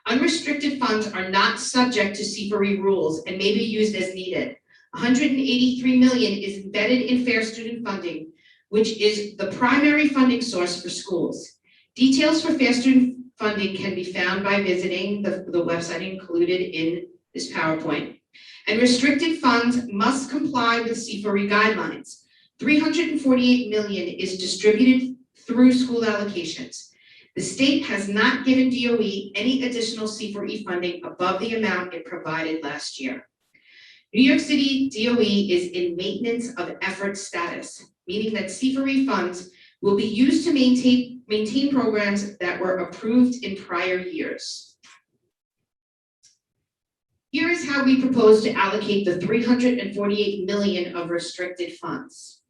Unrestricted funds are not subject to C4E rules and may be used as needed. $183 million is embedded in fair student funding, which is the primary funding source for schools. Details for fair student funding can be found by visiting the website included in this PowerPoint. And restricted funds must comply with C4E guidelines. $348 million is distributed through school allocations. The state has not given DOE any additional C4E funding above the amount it provided last year. New York City DOE is in maintenance of effort status, meaning that C4E funds will be used to maintain programs that were approved in prior years. Here is how we propose to allocate the $348 million of restricted funds.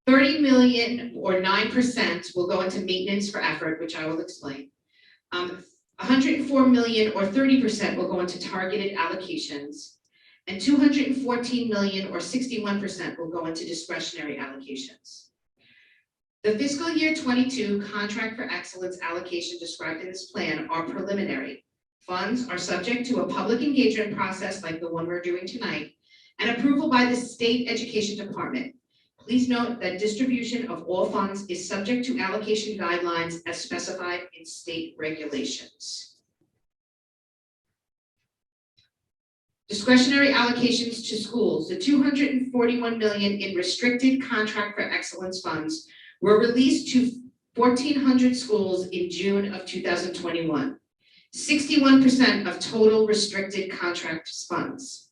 $30 million or 9% will go into maintenance for effort, which I will explain. $104 million or 30% will go into targeted allocations, and $214 million or 61% will go into discretionary allocations. The fiscal year 22 contract for excellence allocation described in this plan are preliminary. Funds are subject to a public engagement process like the one we're doing tonight, and approval by the state education department. Please note that distribution of all funds is subject to allocation guidelines as specified in state regulations. Discretionary allocations to schools. The $241 million in restricted contract for excellence funds were released to 1,400 schools in June of 2021. 61% of total restricted contract funds.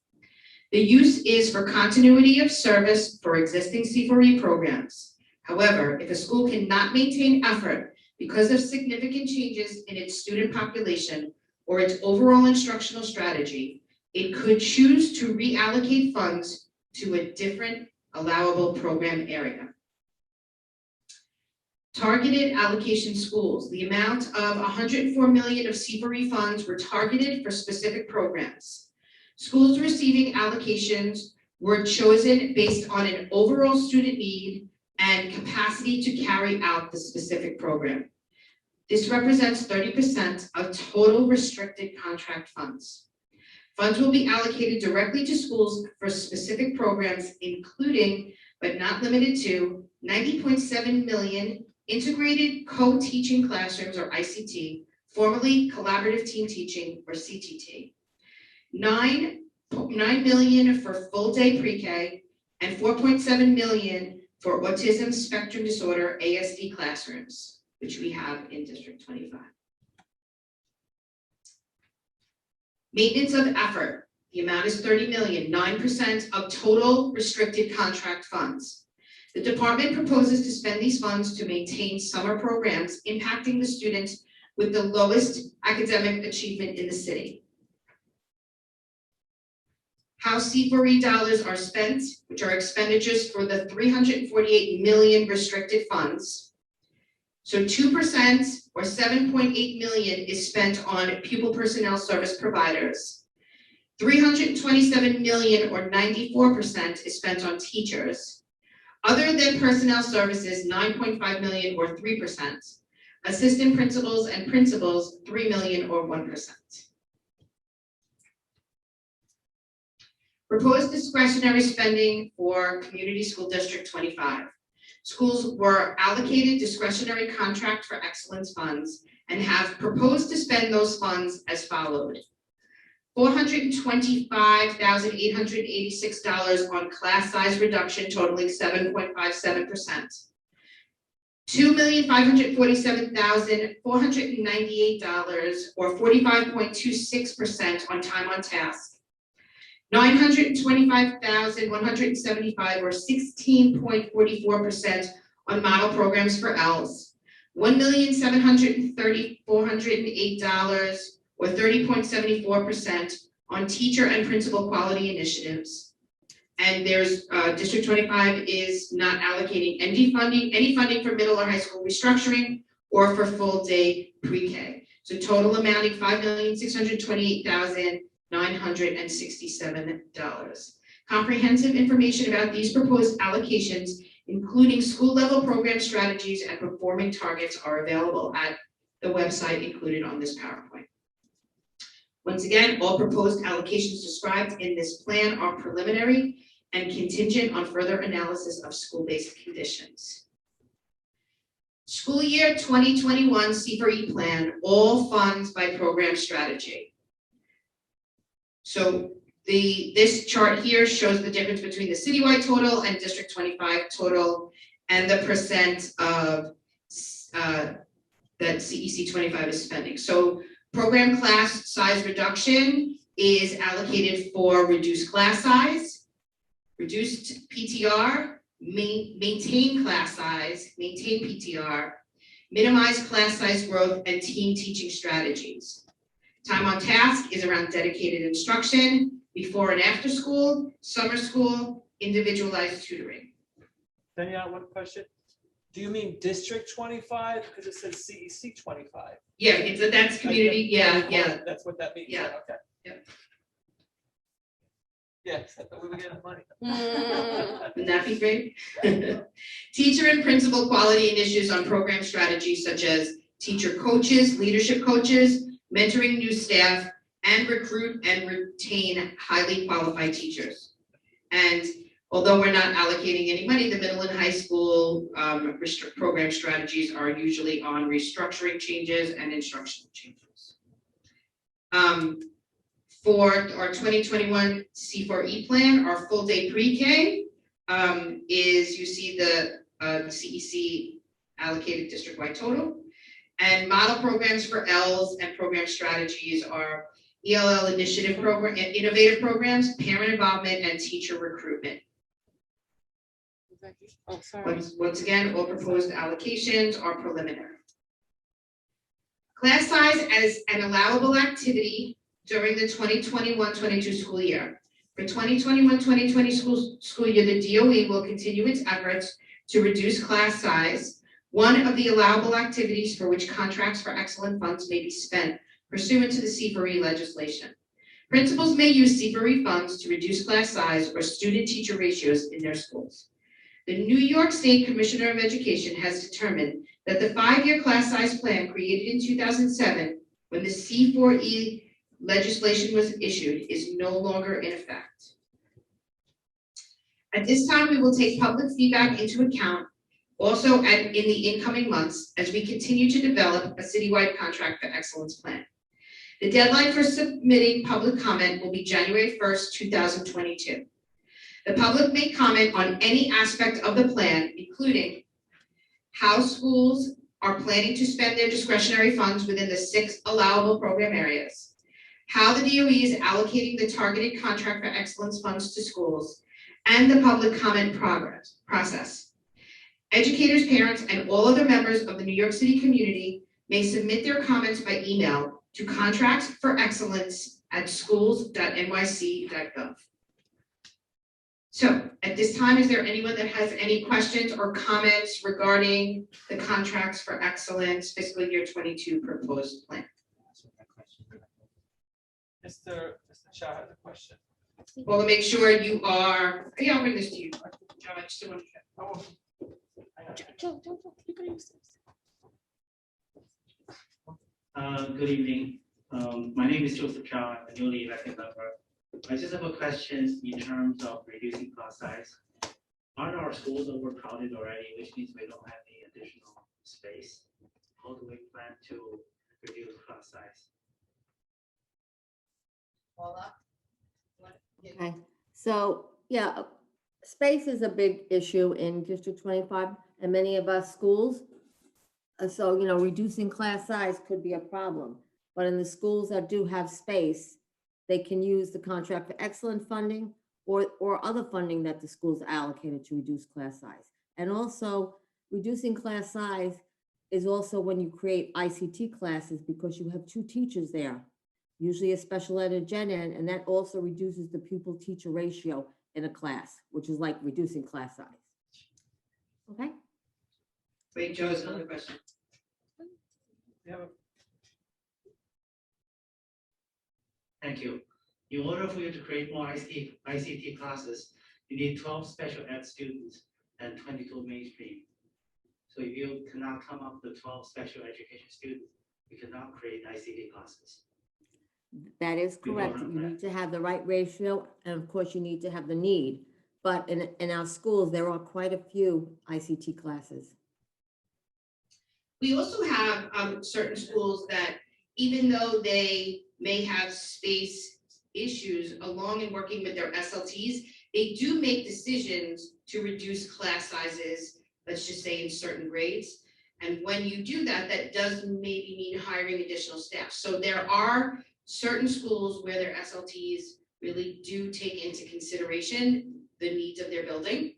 The use is for continuity of service for existing C4E programs. However, if a school cannot maintain effort because of significant changes in its student population or its overall instructional strategy, it could choose to reallocate funds to a different allowable program area. Targeted allocation schools. The amount of $104 million of C4E funds were targeted for specific programs. Schools receiving allocations were chosen based on an overall student need and capacity to carry out the specific program. This represents 30% of total restricted contract funds. Funds will be allocated directly to schools for specific programs, including, but not limited to, $90.7 million integrated co-teaching classrooms, or ICT, formerly collaborative team teaching, or CTT. $9 million for full day pre-K, and $4.7 million for autism spectrum disorder ASD classrooms, which we have in District 25. Maintenance of effort. The amount is $30 million, 9% of total restricted contract funds. The department proposes to spend these funds to maintain summer programs impacting the students with the lowest academic achievement in the city. How C4E dollars are spent, which are expenditures for the $348 million restricted funds. So 2% or $7.8 million is spent on pupil personnel service providers. $327 million or 94% is spent on teachers. Other than personnel services, $9.5 million or 3%. Assistant principals and principals, $3 million or 1%. Proposed discretionary spending for Community School District 25. Schools were allocated discretionary contract for excellence funds and have proposed to spend those funds as followed. $425,886 on class size reduction totaling 7.57%. $2,547,498 or 45.26% on time on task. $925,175 or 16.44% on model programs for ELS. $1,730,408 or 30.74% on teacher and principal quality initiatives. And there's District 25 is not allocating any funding for middle or high school restructuring or for full day pre-K. So total amounting $5,628,967. Comprehensive information about these proposed allocations, including school level program strategies and performing targets, are available at the website included on this PowerPoint. Once again, all proposed allocations described in this plan are preliminary and contingent on further analysis of school-based conditions. School year 2021 C4E plan, all funds by program strategy. So this chart here shows the difference between the citywide total and District 25 total and the percent of that CEC 25 is spending. So program class size reduction is allocated for reduced class size, reduced PTR, maintain class size, maintain PTR, minimize class size growth, and team teaching strategies. Time on task is around dedicated instruction, before and after school, summer school, individualized tutoring. Danielle, one question. Do you mean District 25? Because it says CEC 25. Yeah, that's community, yeah. That's what that means. Yeah. Okay. Yep. Yes, I thought we were getting money. Wouldn't that be great? Teacher and principal quality initiatives on program strategies such as teacher coaches, leadership coaches, mentoring new staff, and recruit and retain highly qualified teachers. And although we're not allocating any money, the middle and high school program strategies are usually on restructuring changes and instructional changes. For our 2021 C4E plan, our full day pre-K is, you see the CEC allocated district-wide total. And model programs for Ls and program strategies are ELL initiative program, innovative programs, parent involvement, and teacher recruitment. Oh, sorry. Once again, all proposed allocations are preliminary. Class size as an allowable activity during the 2021-22 school year. For 2021-2020 school year, the DOE will continue its efforts to reduce class size. One of the allowable activities for which contracts for excellent funds may be spent pursuant to the C4E legislation. Principals may use C4E funds to reduce class size or student-teacher ratios in their schools. The New York State Commissioner of Education has determined that the 5-year class size plan created in 2007, when the C4E legislation was issued, is no longer in effect. At this time, we will take public feedback into account also in the incoming months as we continue to develop a citywide contract for excellence plan. The deadline for submitting public comment will be January 1st, 2022. The public may comment on any aspect of the plan, including how schools are planning to spend their discretionary funds within the 6 allowable program areas, how the DOE is allocating the targeted contract for excellence funds to schools, and the public comment process. Educators, parents, and all other members of the New York City community may submit their comments by email to contractsforexcellence@schools.nyc.gov. So at this time, is there anyone that has any questions or comments regarding the contracts for excellence fiscal year 22 proposed plan? Mr. Chow has a question. Well, to make sure you are, yeah, I'll bring this to you. John, I just want to- Oh, Joe, you can use this. Good evening. My name is Joseph Chow. I'm a newly elected member. I just have a question in terms of reducing class size. Aren't our schools overcrowded already, which means we don't have any additional space? How do we plan to reduce class size? Okay, so, yeah, space is a big issue in District 25 and many of our schools. So, reducing class size could be a problem. But in the schools that do have space, they can use the contract for excellent funding or other funding that the schools allocated to reduce class size. And also, reducing class size is also when you create ICT classes because you have 2 teachers there, usually a special ed and gen ed, and that also reduces the pupil-teacher ratio in a class, which is like reducing class size. Okay? Wait, Joe has another question. yeah, Thank you. In order for you to create more ICT classes, you need 12 special ed students and 22 mainstream. So if you cannot come up with 12 special education students, you cannot create ICT classes. That is correct. You need to have the right ratio, and of course, you need to have the need. But in our schools, there are quite a few ICT classes. We also have certain schools that, even though they may have space issues along in working with their SLTs, they do make decisions to reduce class sizes, let's just say in certain grades. And when you do that, that does maybe mean hiring additional staff. So there are certain schools where their SLTs really do take into consideration the needs of their building,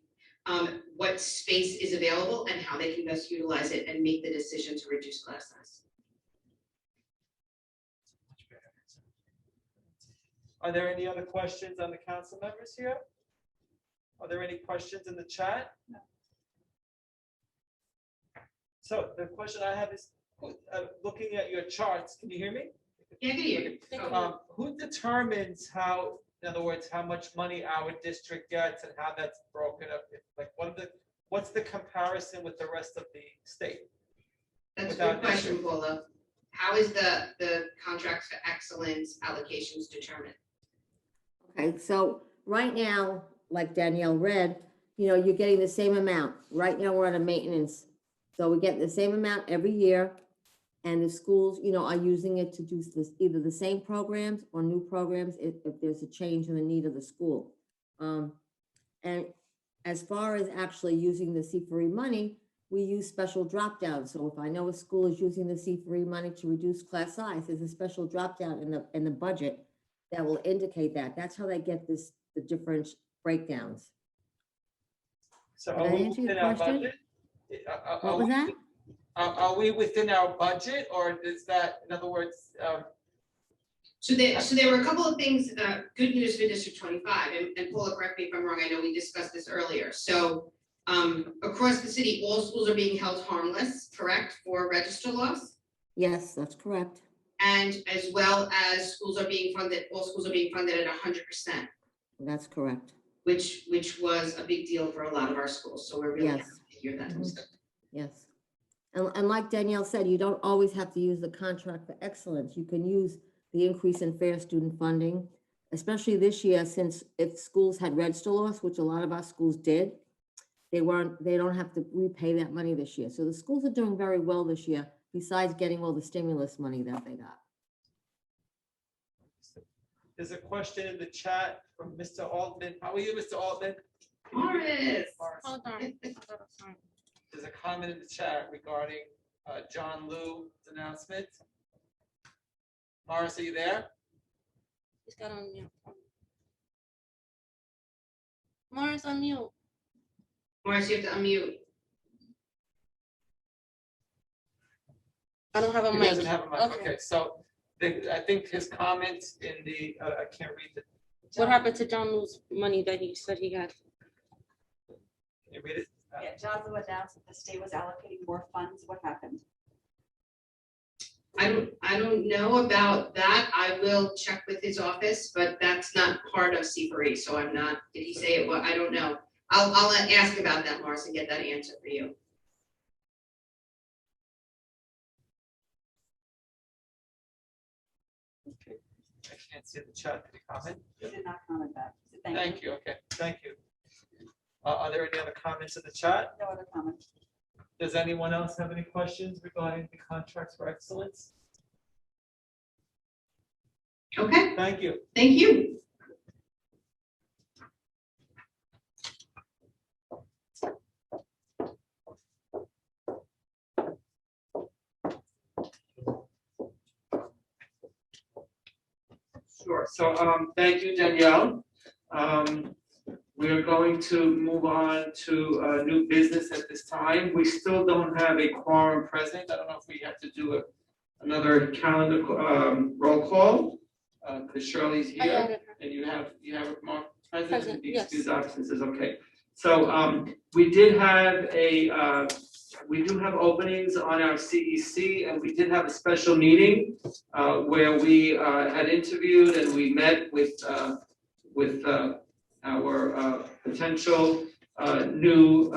what space is available and how they can best utilize it and make the decision to reduce class size. Are there any other questions on the council members here? Are there any questions in the chat? No. So the question I have is, looking at your charts, can you hear me? Yeah, I can hear you. Who determines how, in other words, how much money our district gets and how that's broken up? Like, what's the comparison with the rest of the state? That's a good question, Paula. How is the contracts for excellence allocations determined? Okay, so right now, like Danielle read, you're getting the same amount. Right now, we're on a maintenance. So we get the same amount every year. And the schools, are using it to do this, either the same programs or new programs if there's a change in the need of the school. And as far as actually using the C4E money, we use special drop downs. So if I know a school is using the C4E money to reduce class size, there's a special drop down in the budget that will indicate that. That's how they get the different breakdowns. So Did I answer your question? What was that? Are we within our budget, or is that, in other words? So there were a couple of things, good news for District 25, and Paula, correct me if I'm wrong, I know we discussed this earlier. So across the city, all schools are being held harmless, correct, for register loss? Yes, that's correct. And as well as all schools are being funded at 100%. That's correct. Which was a big deal for a lot of our schools. So we're really happy to hear that. Yes. And like Danielle said, you don't always have to use the contract for excellence. You can use the increase in fair student funding, especially this year, since if schools had register loss, which a lot of our schools did, they don't have to repay that money this year. So the schools are doing very well this year, besides getting all the stimulus money that they got. There's a question in the chat from Mr. Altman. How are you, Mr. Altman? Morris. Hold on. There's a comment in the chat regarding John Liu's announcement. Morris, are you there? He's got on mute. Morris, on mute. Morris, you have to unmute. I don't have a He mic. doesn't have a mic. Okay. Okay, so I think his comments in the, I can't read the. What happened to John Liu's money that he said he had? Can you read it? Yeah, John Liu announced that the state was allocating more funds. What happened? I don't know about that. I will check with his office, but that's not part of C4E. So I'm not, did he say it? Well, I don't know. I'll ask about that, Morris, and get that answer for you. Okay. I can't see the chat. Did he comment? He did not comment back. He said Thank you. Okay, thank you. Are there any other comments in the chat? No other comments. Does anyone else have any questions regarding the contracts for excellence? Okay, Thank you. thank you. Sure. So thank you, Danielle. We are going to move on to new business at this time. We still don't have a quorum present. I don't know if we have to do another calendar roll call, because Shirley's here and you have Mark present and the excused absences. Okay. So we do have openings on our CEC, and we did have a special meeting where we had interviewed and we met with our potential new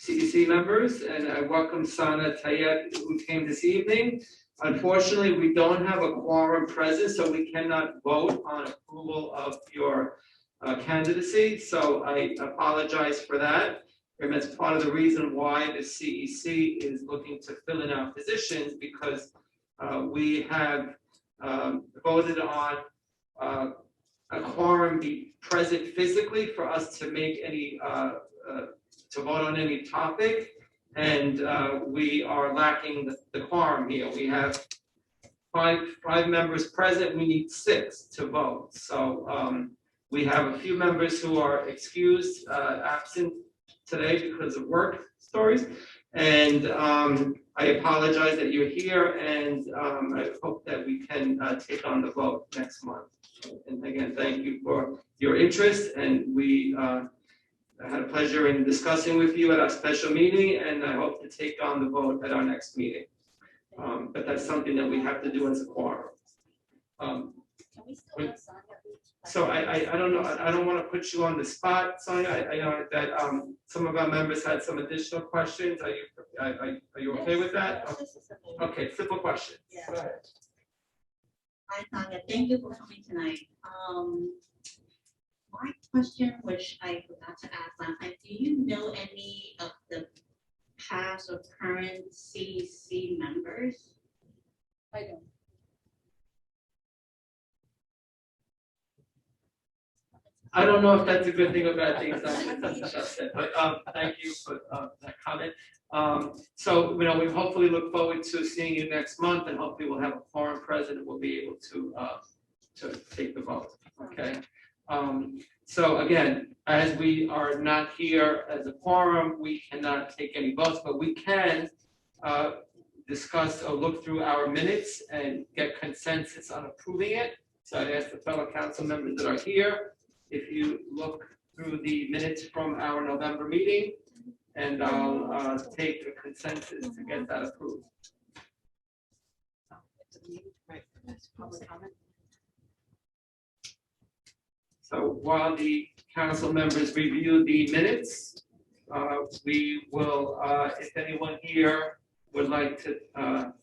CEC members, and I welcome Sana Tayeb, who came this evening. Unfortunately, we don't have a quorum present, so we cannot vote on approval of your candidacy. So I apologize for that. And that's part of the reason why the CEC is looking to fill in our positions, because we have voted on a quorum be present physically for us to make any to vote on any topic, and we are lacking the quorum here. We have five members present, we need 6 to vote. So we have a few members who are excused, absent today because of work stories. And I apologize that you're here, and I hope that we can take on the vote next month. And again, thank you for your interest, and we had a pleasure in discussing with you at our special meeting, and I hope to take on the vote at our next meeting. But that's something that we have to do as a quorum. Can we still have Sonia? So I don't know, I don't want to put you on the spot, Sonia. I know that some of our members had some additional questions. Are you okay with that? Okay, simple questions. Yeah. Go ahead. Hi, Tanya. Thank you for coming tonight. My question, which I forgot to ask last time, do you know any of the past or current CEC members? I don't. I don't know if that's a good thing or bad thing, but thank you for that comment. So, you know, we hopefully look forward to seeing you next month, and hopefully we'll have a quorum present and we'll be able to take the vote, okay? So again, as we are not here as a quorum, we cannot take any votes, but we can discuss or look through our minutes and get consensus on approving it. So I ask the fellow council members that are here, if you look through the minutes from our November meeting, and I'll take a consensus to get that approved. Right, that's public comment. So while the council members review the minutes, we will, if anyone here would like to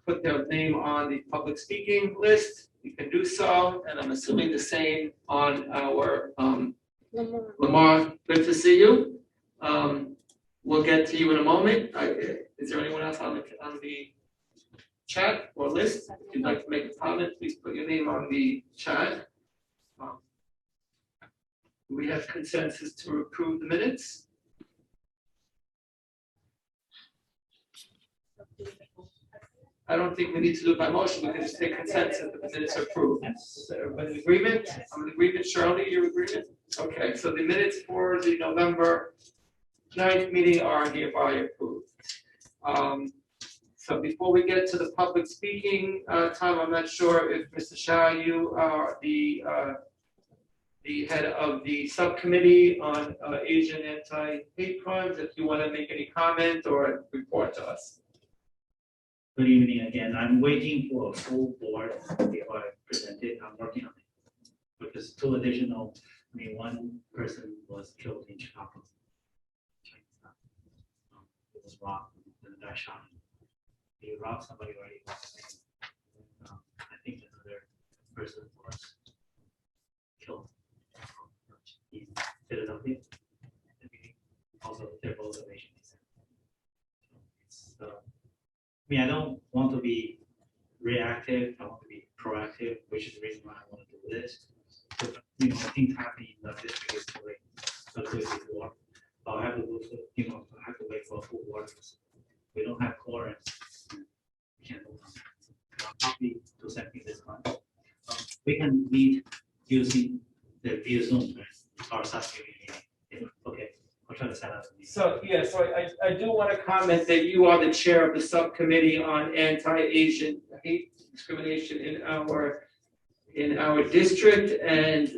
put their name on the public speaking list, you can do so, and I'm assuming the same on our Lamar, good to see you. We'll get to you in a moment. Is there anyone else on the chat or list? If you'd like to make a comment, please put your name on the chat. We have consensus to approve the minutes. I don't think we need to do it by motion. We can just take consensus that the minutes are approved. Is everybody in agreement? Yes. I'm in agreement. Shirley, you're in agreement? Okay, so the minutes for the November 9th meeting are hereby approved. So before we get to the public speaking time, I'm not sure if Mr. Shah, you are the head of the subcommittee on Asian anti-hate crimes, if you want to make any comment or report to us. Good evening again. I'm waiting for a full board before I present it. I'm working on it. Because 2 additional, one person was killed in Chicago. It was robbed, and the guy shot him. He robbed somebody already. I think another person was killed in Philadelphia. Also, they're both of Asian descent. I don't want to be reactive. I want to be proactive, which is the reason why I want to do this. So, things happen in the district is too late. So do it before. I'll have to go to, I have to wait for a full board. We don't have quorum. We can't vote on that. I'm happy to send me this one. We can meet using the via Zoom, our subcommittee meeting. Okay, I'll try to set up a meeting. So, yeah, so I do want to comment that you are the chair of the subcommittee on anti-Asian hate discrimination in our district, and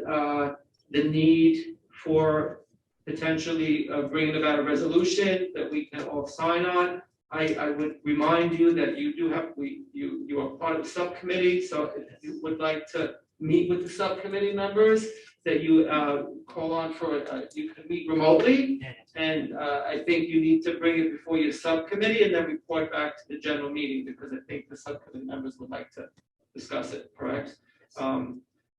the need for potentially bringing about a resolution that we can all sign on. I would remind you that you are part of the subcommittee, so if you would like to meet with the subcommittee members, that you call on for, you can meet remotely, and I think you need to bring it before your subcommittee and then report back to the general meeting, because I think the subcommittee members would like to discuss it, correct?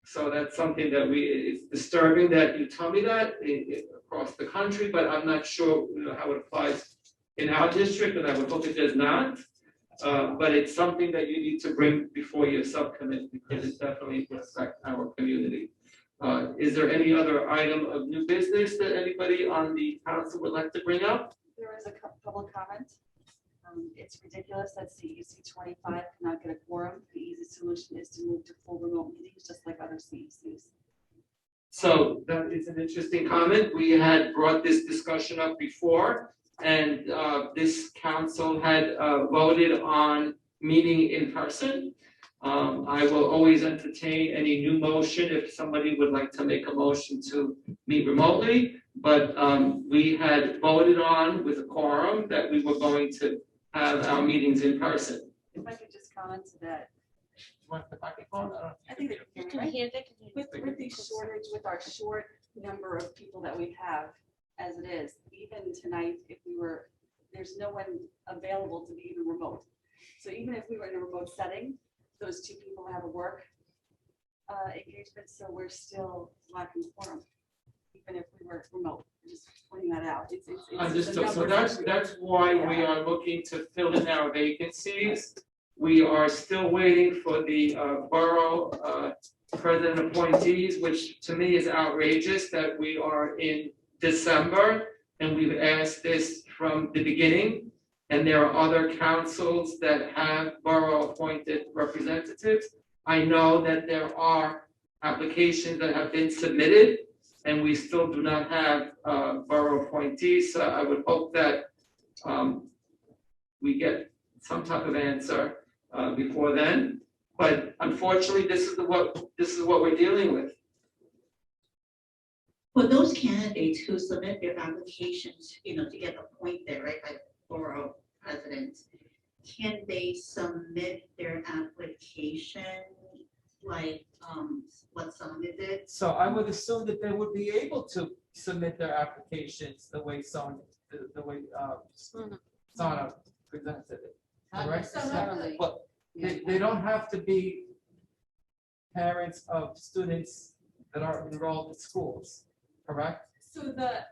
So that's something that it's disturbing that you tell me that across the country, but I'm not sure how it applies in our district, and I would hope it does not. But it's something that you need to bring before your subcommittee, because it definitely affects our community. Is there any other item of new business that anybody on the council would like to bring up? There is a public comment. It's ridiculous that CEC 25 cannot get a quorum. The easy solution is to move to full remote meetings, just like other CECs. So that is an interesting comment. We had brought this discussion up before, and this council had voted on meeting in person. I will always entertain any new motion if somebody would like to make a motion to meet remotely. But we had voted on with a quorum that we were going to have our meetings in person. If I could just comment to that. Want the microphone? I think that They can hear, they can hear. with the shortage, with our short number of people that we have as it is, even tonight, if we were, there's no one available to be even remote. So even if we were in a remote setting, those two people have a work engagement, so we're still lacking quorum, even if we were remote. Just pointing that out. It's Understood. So numbers that's why we are looking to fill in our vacancies. We are still waiting for the borough president appointees, which to me is outrageous that we are in December and we've asked this from the beginning. And there are other councils that have borough appointed representatives. I know that there are applications that have been submitted and we still do not have borough appointees. So I would hope that we get some type of answer before then. But unfortunately, this is what we're dealing with. For those candidates who submit their applications, to get appointed, right, by borough president, can they submit their application like what some did? So I would assume that they would be able to submit their applications the way Sana presented it. Correct? But they don't have to be parents of students that are enrolled in schools, correct? So the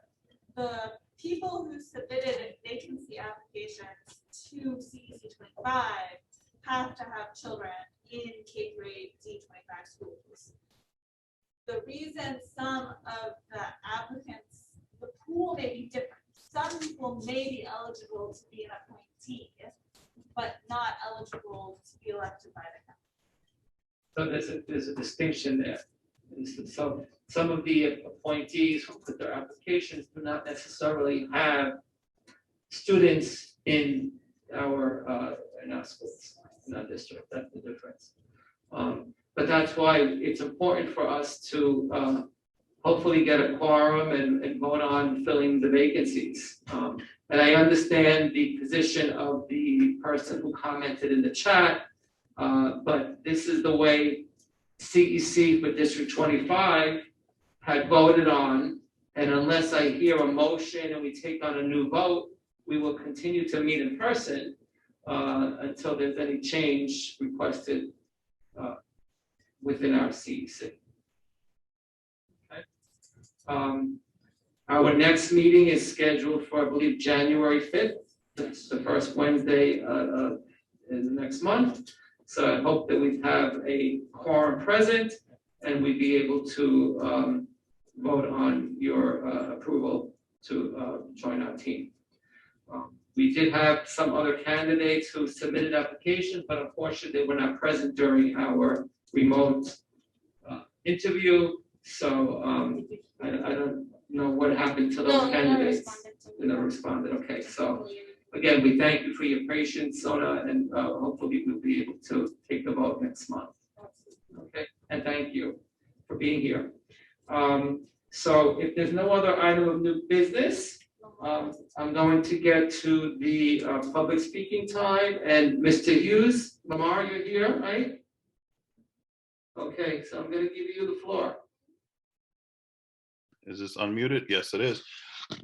people who submitted vacancy applications to CEC 25 have to have children in K grade D25 schools. The reason some of the applicants, the pool may be different. Some people may be eligible to be an appointee, but not eligible to be elected by the council. So there's a distinction there. So some of the appointees who put their applications do not necessarily have students in our schools, in our district. That's the difference. But that's why it's important for us to hopefully get a quorum and vote on filling the vacancies. And I understand the position of the person who commented in the chat, but this is the way CEC for District 25 had voted on, and unless I hear a motion and we take on a new vote, we will continue to meet in person until there's any change requested within our CEC. Okay. Our next meeting is scheduled for, I believe, January 5th. That's the first Wednesday in the next month. So I hope that we have a quorum present and we'd be able to vote on your approval to join our team. We did have some other candidates who submitted applications, but unfortunately they were not present during our remote interview. So I don't know what happened to those candidates. They never responded. Okay, so again, we thank you for your patience, Sona, and hopefully we'll be able to take the vote next month. Okay, and thank you for being here. So if there's no other item of new business, I'm going to get to the public speaking time. And Mr. Hughes, Lamar, you're here, right? Okay, so I'm going to give you the floor. Is this unmuted? Yes, it is.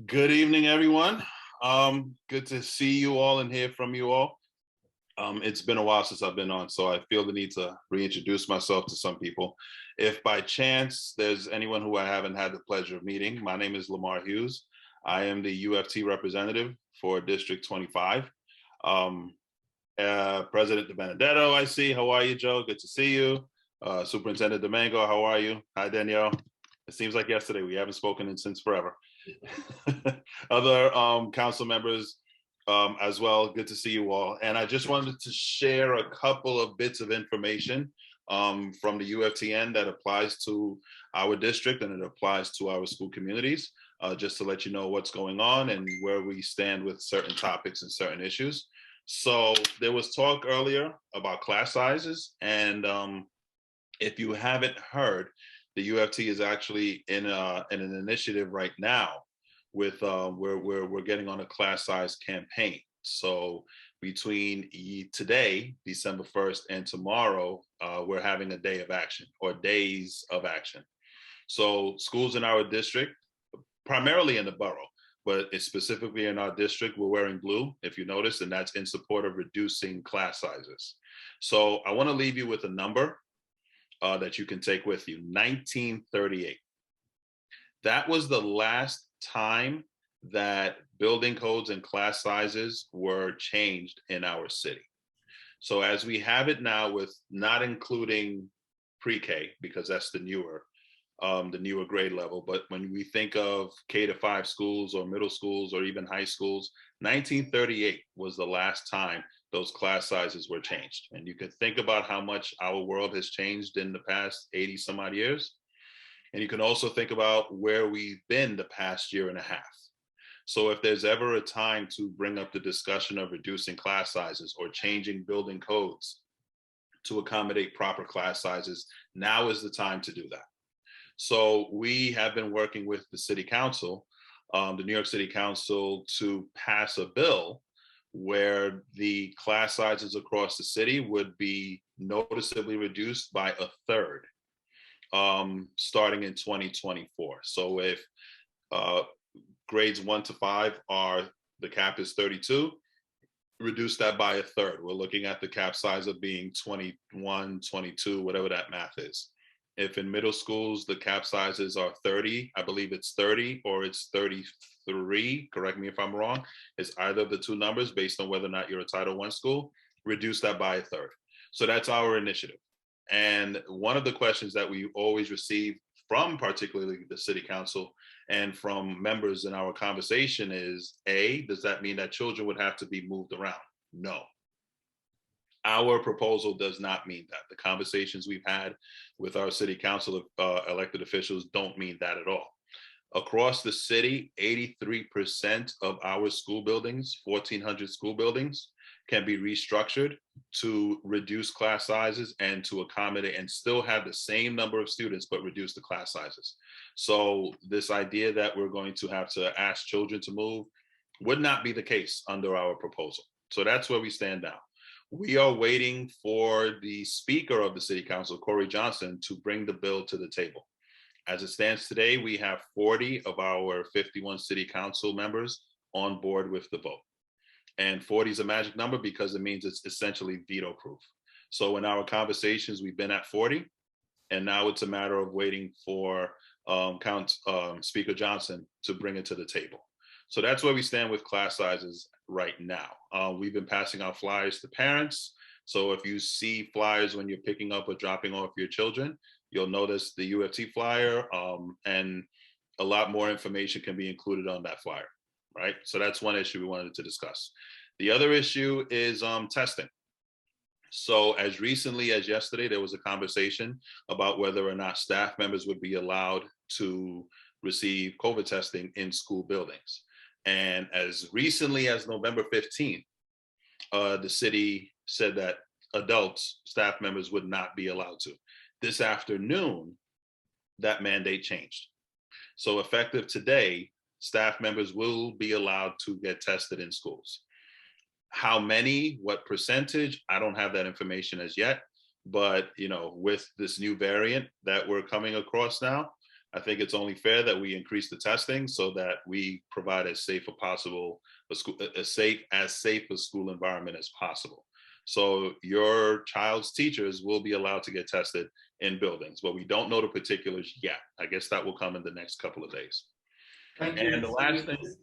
Good evening, everyone. Good to see you all and hear from you all. It's been a while since I've been on, so I feel the need to reintroduce myself to some people. If by chance there's anyone who I haven't had the pleasure of meeting, my name is Lamar Hughes. I am the UFT representative for District 25. President De Benedetto, I see. How are you, Joe? Good to see you. Superintendent Domingo, how are you? Hi, Danielle. It seems like yesterday. We haven't spoken in since forever. Other council members as well. Good to see you all. And I just wanted to share a couple of bits of information from the UFTN that applies to our district and it applies to our school communities, just to let you know what's going on and where we stand with certain topics and certain issues. So there was talk earlier about class sizes, and if you haven't heard, the UFT is actually in an initiative right now with where we're getting on a class size campaign. So between today, December 1st, and tomorrow, we're having a day of action or days of action. So schools in our district, primarily in the borough, but it's specifically in our district, we're wearing blue, if you notice, and that's in support of reducing class sizes. So I want to leave you with a number that you can take with you, 1938. That was the last time that building codes and class sizes were changed in our city. So as we have it now, with not including pre-K, because that's the newer grade level, but when we think of K-5 schools or middle schools or even high schools, 1938 was the last time those class sizes were changed. And you can think about how much our world has changed in the past 80 some odd years. And you can also think about where we've been the past year and a half. So if there's ever a time to bring up the discussion of reducing class sizes or changing building codes to accommodate proper class sizes, now is the time to do that. So we have been working with the city council, the New York City Council, to pass a bill where the class sizes across the city would be noticeably reduced by a third, starting in 2024. So if grades 1 to 5 the cap is 32, reduce that by a third. We're looking at the cap size of being 21, 22, whatever that math is. If in middle schools, the cap sizes are 30, I believe it's 30 or it's 33, correct me if I'm wrong, it's either of the two numbers based on whether or not you're a Title I school, reduce that by a third. So that's our initiative. And one of the questions that we always receive from particularly the city council and from members in our conversation is, A, does that mean that children would have to be moved around? No. Our proposal does not mean that. The conversations we've had with our city council elected officials don't mean that at all. Across the city, 83% of our school buildings, 1,400 school buildings, can be restructured to reduce class sizes and to accommodate and still have the same number of students, but reduce the class sizes. So this idea that we're going to have to ask children to move would not be the case under our proposal. So that's where we stand now. We are waiting for the Speaker of the City Council, Corey Johnson, to bring the bill to the table. As it stands today, we have 40 of our 51 City Council members on board with the vote. And 40 is a magic number because it means it's essentially veto proof. So in our conversations, we've been at 40, and now it's a matter of waiting for Speaker Johnson to bring it to the table. So that's where we stand with class sizes right now. We've been passing out flyers to parents. So if you see flyers when you're picking up or dropping off your children, you'll notice the UFT flyer, and a lot more information can be included on that flyer, right? So that's one issue we wanted to discuss. The other issue is testing. So as recently as yesterday, there was a conversation about whether or not staff members would be allowed to receive COVID testing in school buildings. And as recently as November 15th, the city said that adults, staff members would not be allowed to. This afternoon, that mandate changed. So effective today, staff members will be allowed to get tested in schools. How many, what percentage, I don't have that information as yet, but with this new variant that we're coming across now, I think it's only fair that we increase the testing so that we provide as safe a school environment as possible. So your child's teachers will be allowed to get tested in buildings, but we don't know the particulars yet. I guess that will come in the next couple of days. Thank you. And the last thing, Just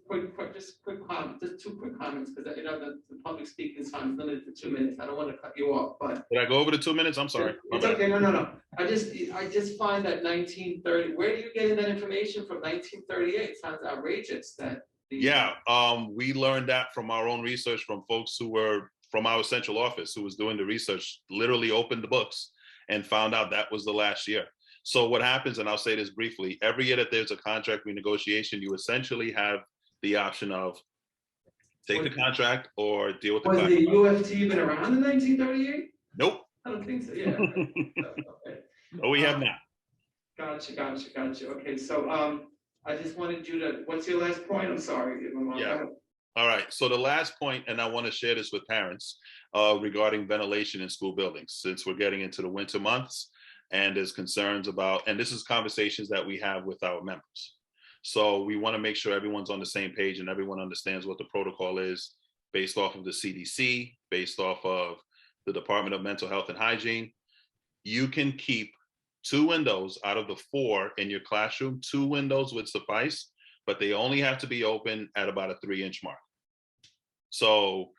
two quick comments, because the public speaking time is limited to 2 minutes. I don't want to cut you off, but did I go over the 2 minutes? I'm sorry. it's okay. No. I just find that 1930, where do you get that information from? 1938 sounds outrageous that. Yeah, we learned that from our own research from folks who were from our central office who was doing the research, literally opened the books and found out that was the last year. So what happens, and I'll say this briefly, every year that there's a contract renegotiation, you essentially have the option of take the contract or deal with the Was contract. the UFT even around in 1938? Nope. I don't think so, yeah. Okay. No, we have not. Gotcha. Okay, so I just wanted you to, what's your last point? I'm sorry. Yeah. All right, so the last point, and I want to share this with parents regarding ventilation in school buildings, since we're getting into the winter months and there's concerns about, and this is conversations that we have with our members. So we want to make sure everyone's on the same page and everyone understands what the protocol is based off of the CDC, based off of the Department of Mental Health and Hygiene. You can keep 2 windows out of the 4 in your classroom. 2 windows would suffice, but they only have to be open at about a 3-inch mark. So,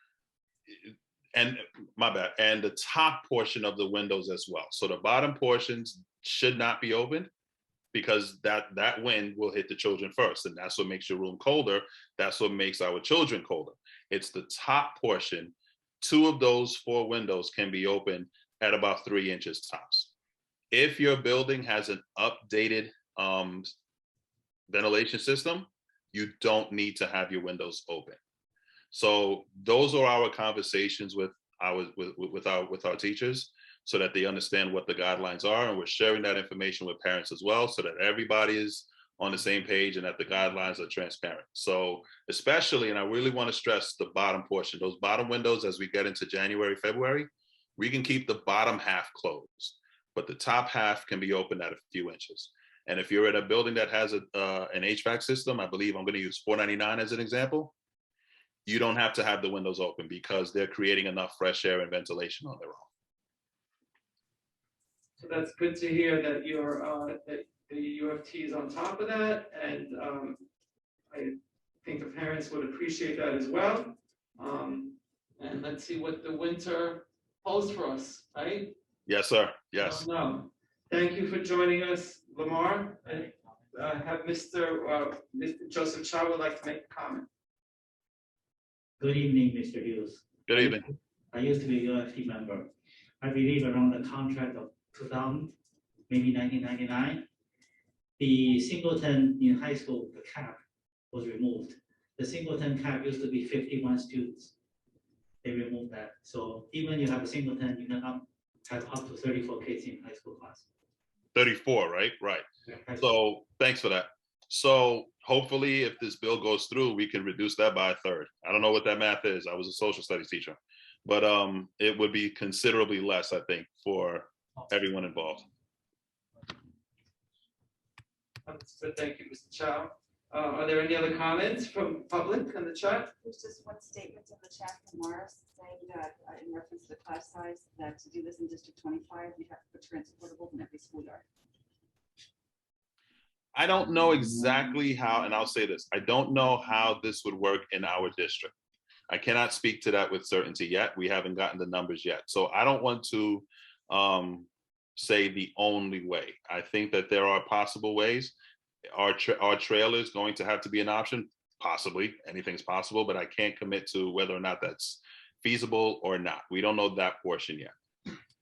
and my bad, and the top portion of the windows as well. So the bottom portions should not be open because that wind will hit the children first. And that's what makes your room colder. That's what makes our children colder. It's the top portion. 2 of those 4 windows can be open at about 3 inches tops. If your building has an updated ventilation system, you don't need to have your windows open. So those are our conversations with our teachers so that they understand what the guidelines are. And we're sharing that information with parents as well so that everybody is on the same page and that the guidelines are transparent. So especially, and I really want to stress the bottom portion, those bottom windows as we get into January, February, we can keep the bottom half closed, but the top half can be open at a few inches. And if you're at a building that has an HVAC system, I believe I'm going to use 499 as an example, you don't have to have the windows open because they're creating enough fresh air and ventilation on their own. So that's good to hear that that the UFT is on top of that, and I think the parents would appreciate that as well. And let's see what the winter holds for us, right? Yes, sir. Yes. No. Thank you for joining us, Lamar. And have Mr. Joseph Chow would like to make a comment. Good evening, Mr. Hughes. Good evening. I used to be a UFT member. I believe around the contract of 2000, maybe 1999, the singleton in high school, the cap was removed. The singleton cap used to be 51 students. They removed that. So even you have a singleton, you can have up to 34 kids in high school class. 34, right? Right. Yeah. So thanks for that. So hopefully if this bill goes through, we can reduce that by a third. I don't know what that math is. I was a social studies teacher, but it would be considerably less, I think, for everyone involved. Understood. Thank you, Mr. Chow. Are there any other comments from public in the chat? There's just one statement in the chat from Morris saying that in reference to the class size, that to do this in District 25, you have to put transportables in every schoolyard. I don't know exactly how, and I'll say this, I don't know how this would work in our district. I cannot speak to that with certainty yet. We haven't gotten the numbers yet. So I don't want to say the only way. I think that there are possible ways. Are trailers going to have to be an option? Possibly, anything's possible, but I can't commit to whether or not that's feasible or not. We don't know that portion yet.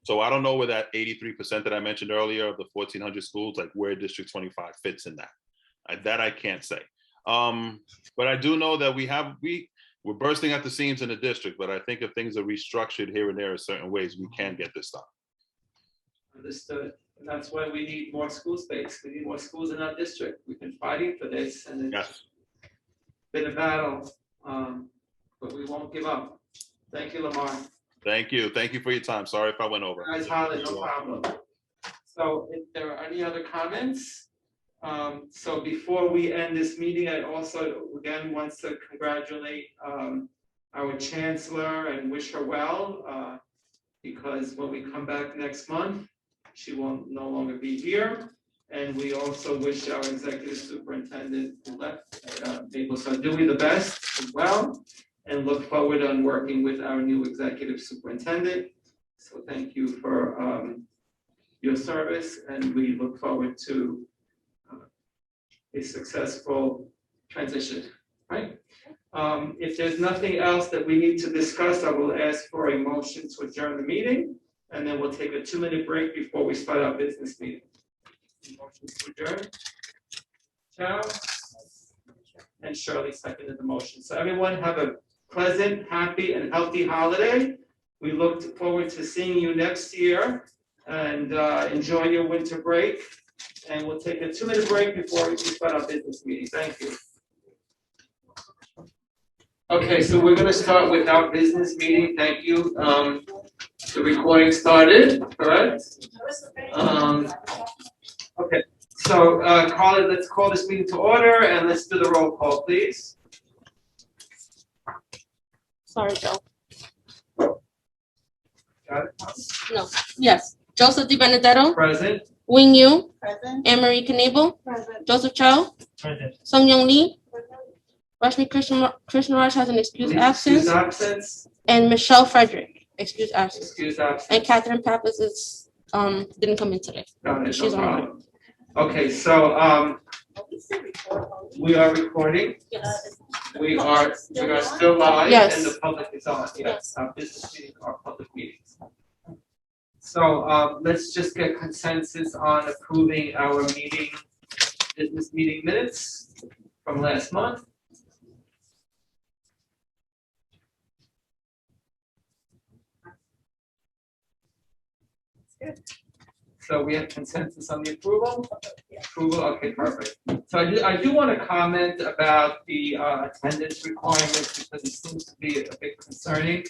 So I don't know where that 83% that I mentioned earlier of the 1,400 schools, like where District 25 fits in that. That I can't say. But I do know that we're bursting at the seams in the district, but I think if things are restructured here and there in certain ways, we can get this done. Understood. And that's why we need more school space. We need more schools in our district. We've been fighting for this, and it's been a battle, but we won't give up. Thank you, Lamar. Thank you. Thank you for your time. Sorry if I went over. Guys, Holly, no problem. So if there are any other comments, so before we end this meeting, I also again want to congratulate our chancellor and wish her well, because when we come back next month, she will no longer be here. And we also wish our executive superintendent who left, Mabel Sardui, the best as well, and look forward on working with our new executive superintendent. So thank you for your your service, and we look forward to a successful transition, right? If there's nothing else that we need to discuss, I will ask for a motion to adjourn the meeting, and then we'll take a 2-minute break before we start our business meeting. Motion to adjourn. Ciao. And Shirley seconded the motion. So everyone have a pleasant, happy, and healthy holiday. We look forward to seeing you next year, and enjoy your winter break. And we'll take a 2-minute break before we start our business meeting. Thank you. Okay, so we're going to start with our business meeting. Thank you. The recording started, correct? Okay, so Carly, let's call this meeting to order, and let's do the roll call, please. Sorry, Joe. Got it? No, yes. Joseph Di Benedetto, Present. Wing Yu, Present. Anne Marie Knable, Present. Joseph Chow, Present. Sung Young Lee, Rashmi Krishnaraj has an excused absence, and Michelle Frederick, excused absence. Excuse absence. And Catherine Pappas is, didn't come in today. Got it, She's no on. problem. Okay, so we are recording. Yes. We are still live, Yes. and the public is on. Yes, Yes. our business meetings are public meetings. So let's just get consensus on approving our business meeting minutes from last month. So we have consensus on the approval? Approval, okay, perfect. So I do want to comment about the attendance requirements, because it seems to be a bit concerning.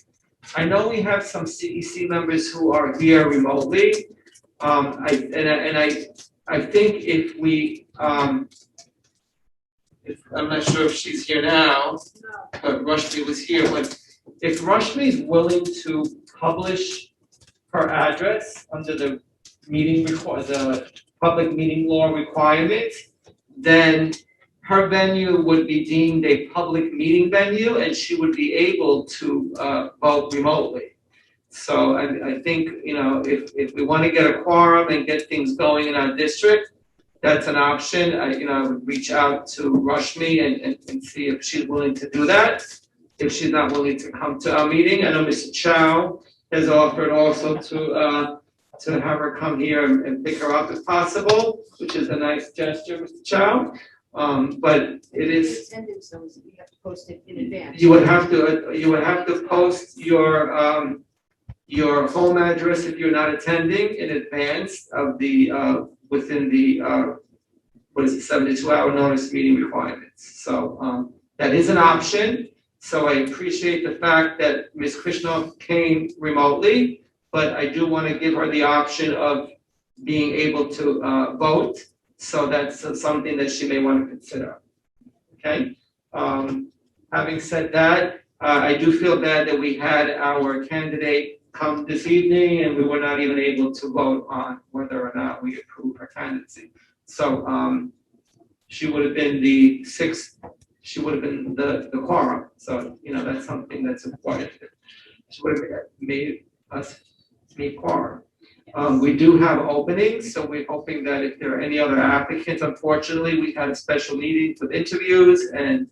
I know we have some CEC members who are here remotely. I think if we, I'm not sure if she's here now, but Rashmi was here, but if Rashmi is willing to publish her address under the the public meeting law requirement, then her venue would be deemed a public meeting venue, and she would be able to vote remotely. So I think, if we want to get a quorum and get things going in our district, that's an option. I would reach out to Rashmi and see if she's willing to do that. If she's not willing to come to our meeting, I know Mr. Chow has offered also to have her come here and pick her up if possible, which is a nice gesture, Mr. Chow. But it is. Attendance, though, is we have to post it in advance. You would have to post your home address if you're not attending in advance of the within the 72-hour notice meeting requirements. So that is an option. So I appreciate the fact that Ms. Krishna came remotely, but I do want to give her the option of being able to vote. So that's something that she may want to consider. Okay. Having said that, I do feel bad that we had our candidate come this evening and we were not even able to vote on whether or not we approve her candidacy. So she would have been the sixth. She would have been the quorum. So that's something that's important. She would have made us meet quorum. We do have openings, so we're hoping that if there are any other applicants, unfortunately, we had special meetings with interviews and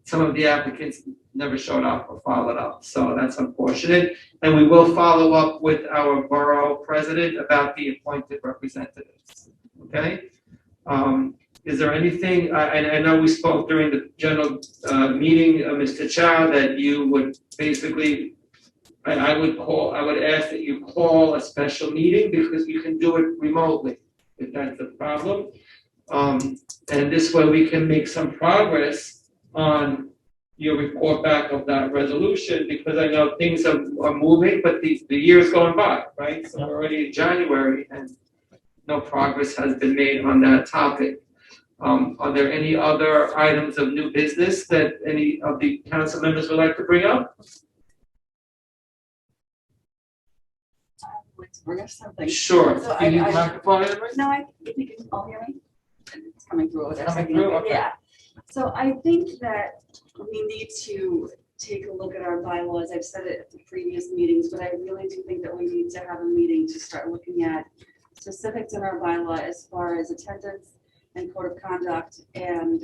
some of the applicants never showed up or followed up. So that's unfortunate. And we will follow up with our borough president about the appointed representatives. Okay? Is there anything, I know we spoke during the general meeting, Mr. Chow, that you would basically, I would ask that you call a special meeting because you can do it remotely, if that's a problem. And this way we can make some progress on your report back of that resolution, because I know things are moving, but the year's going by, right? So we're already in January and no progress has been made on that topic. Are there any other items of new business that any of the council members would like to bring up? Bring up something. Sure. So Do you need I- the microphone? No, I think you can all hear me. It's coming through over there. Coming through? Okay. Yeah. So I think that we need to take a look at our bylaws. I've said it at the previous meetings, but I really do think that we need to have a meeting to start looking at specifics in our bylaw as far as attendance and code of conduct, and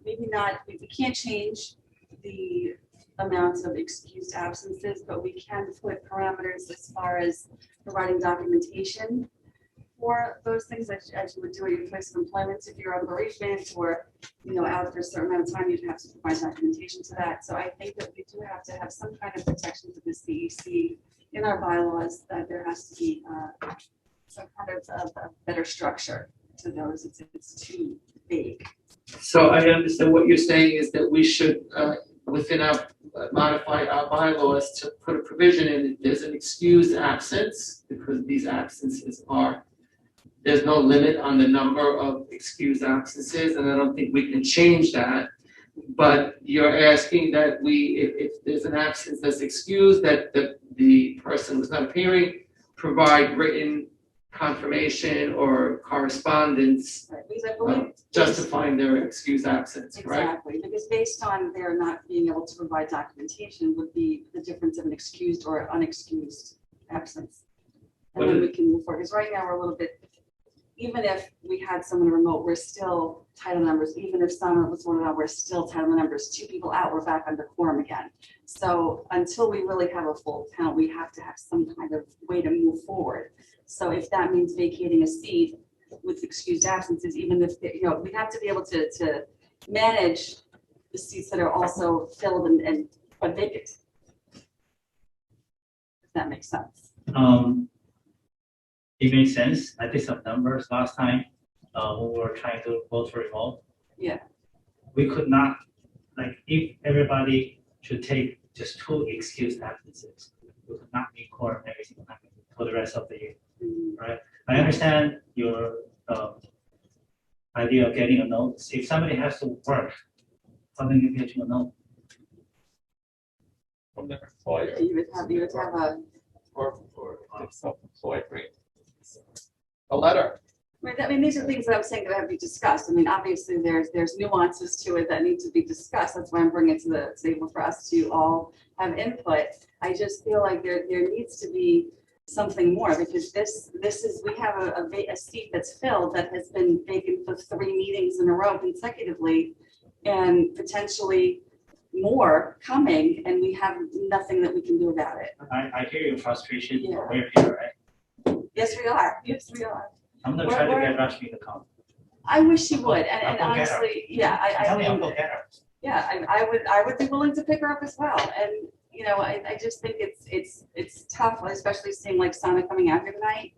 maybe not, we can't change the amounts of excused absences, but we can put parameters as far as providing documentation for those things as you would do at your place of employment. If you're on bereavement or, out for a certain amount of time, you'd have to provide documentation to that. So I think that we do have to have some kind of protection for the CEC in our bylaws, that there has to be some kind of a better structure to those. It's too vague. So I understand what you're saying is that we should, within our, modify our bylaws to put a provision in that there's an excused absence, because these absences there's no limit on the number of excused absences, and I don't think we can change that. But you're asking that if there's an absence that's excused, that the person who's not appearing provide written confirmation or correspondence Right, because I believe justifying their excused absence, right? exactly, because based on their not being able to provide documentation would be the difference of an excused or unexcused absence. And then we can move forward, because right now we're a little bit, even if we had someone remote, we're still title numbers. Even if someone was one out, we're still title numbers. 2 people out, we're back under quorum again. So until we really have a full count, we have to have some kind of way to move forward. So if that means vacating a seat with excused absences, even if, we have to be able to manage the seats that are also filled and but vacant. If that makes sense. It makes sense. I did some numbers last time when we were trying to vote for remote. Yeah. We could not, if everybody should take just 2 excused absences, we could not meet quorum every single time for the rest of the year, right? I understand your idea of getting a note. If somebody has to work, how can you get you a note? From their employer You would have a. or self-employed, right? A letter. Right, I mean, these are things that I'm saying that have to be discussed. I mean, obviously, there's nuances to it that need to be discussed. That's why I'm bringing it to the table for us to all have input. I just feel like there needs to be something more, because we have a seat that's filled that has been vacant for 3 meetings in a row consecutively, and potentially more coming, and we have nothing that we can do about it. I hear your frustration. Yeah. We're here, right? Yes, we are. Yes, we are. I'm gonna try to get Rashmi to come. I wish you would, and I'll go get her. honestly, yeah, I I'll mean, go get her. yeah, I would be willing to pick her up as well. And, I just think it's tough, especially seeing like Sana coming out here tonight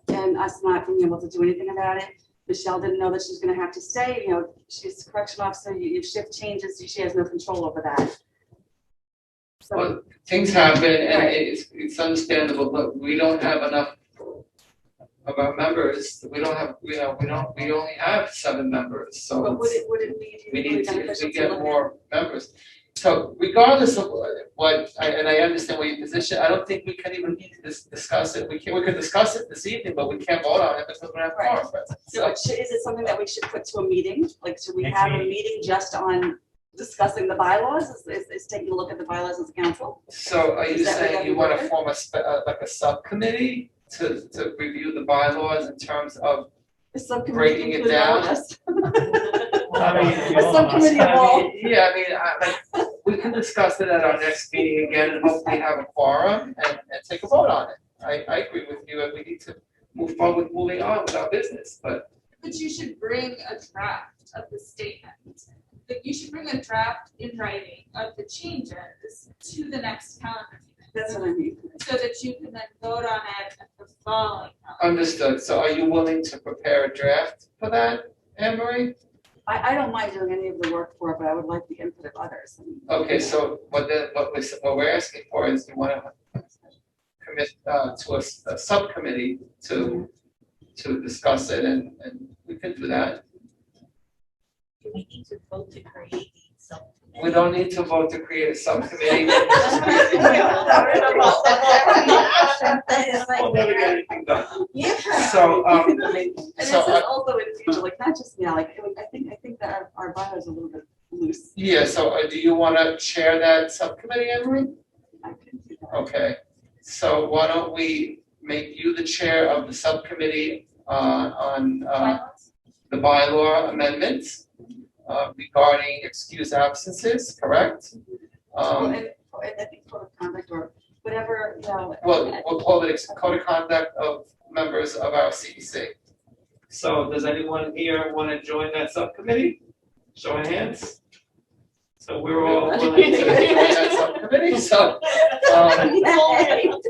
and us not being able to do anything about it. Michelle didn't know that she's gonna have to stay, she's a correction officer, your shift changes, she has no control over that. So, Well, things happen, and Right. it's understandable, but we don't have enough of our members. We only have 7 members, so but it's- would it be we really need to, beneficial we to get look at? more members. So regardless of and I understand what your position, I don't think we can even need to discuss it. We could discuss it this evening, but we can't vote on it because we don't have Right. quorum present. So is it something that we should put to a meeting? Like, should we Next have a meeting. meeting just on discussing the bylaws? Is taking a look at the bylaws as a council? So are you Is that what saying you that wanna would form like a subcommittee to review the bylaws in terms of The subcommittee breaking it include all of down? us. I mean, A subcommittee of all. Yeah, we can discuss it at our next meeting again and hopefully have a quorum and take a vote on it. I agree with you, and we need to move forward, moving on with our business, but But you should bring a draft of the statement. Like, you should bring a draft in writing of the changes to the next calendar meeting. That's what I mean. So that you can then vote on it at the following calendar. understood. So are you willing to prepare a draft for that, Anne Marie? I don't mind doing any of the work for it, but I would like the input of others. Okay, so what we're asking for is you want to commit to a subcommittee to discuss it, and we can do that. Do we need to vote to create some? We don't need to vote to create a subcommittee. We'll never get anything done. So, And this is so, also in the future, like, not just now, like, I think that our bylaws are a little bit loose. yeah, so do you want to chair that subcommittee, Anne Marie? I can do that. Okay, so why don't we make you the chair of the subcommittee on the bylaw amendments regarding excused absences, correct? And I think code of conduct or whatever, you know. Well, we'll call it code of conduct of members of our CEC. So does anyone here want to join that subcommittee? Show of hands. So we're all willing to join that subcommittee, so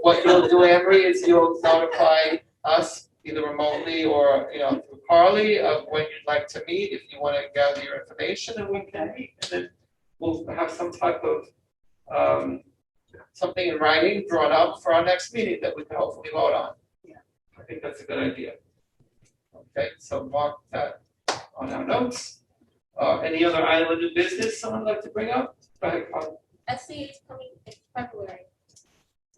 what you'll do, Emery, is you'll notify us either remotely or, you know, through Carly of when you'd like to meet, if you want to gather your information, and we can meet, and then we'll have some type of something in writing drawn up for our next meeting that we can hopefully vote on. I think that's a good idea. Okay, so mark that on our notes. Any other item of new business someone would like to bring up? Go ahead, Carly. SCA is coming in February.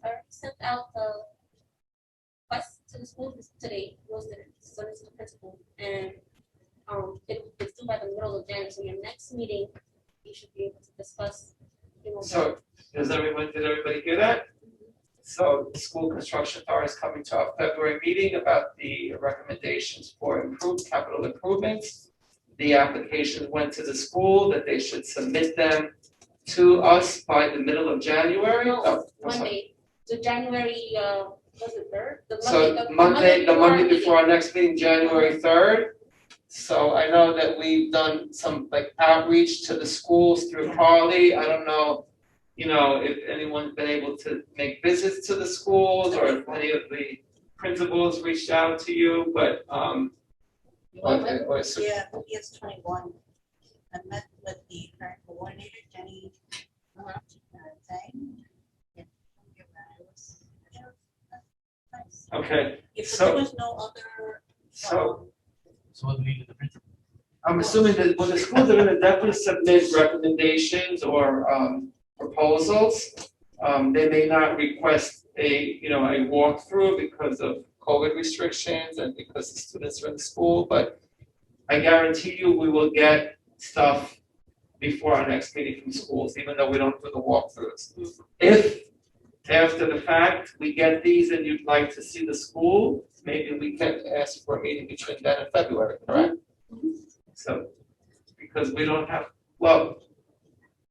I sent out the request to the school today, was the son to the principal, and it's due by the middle of January. So your next meeting, you should be able to discuss. You know, So did everybody hear that? So the school construction authority is coming to our February meeting about the recommendations for improved capital improvements. The application went to the school that they should submit them to us by the middle of January. No, Monday, the January, was it 3rd? So the Monday before our next meeting, January 3rd. So I know that we've done some like outreach to the schools through Carly. I don't know, you know, if anyone's been able to make visits to the schools or if any of the principals reached out to you, but Yeah, PS 21. I met with the current coordinator, Jenny. okay. If So- there was no other. So what do we do with the principal? I'm assuming that when the schools are gonna definitely submit recommendations or proposals, they may not request a walkthrough because of COVID restrictions and because the students are in school, but I guarantee you we will get stuff before our next meeting from schools, even though we don't do the walkthroughs. If after the fact we get these and you'd like to see the school, maybe we can ask for a meeting between then and February, correct? So, because we don't have, well,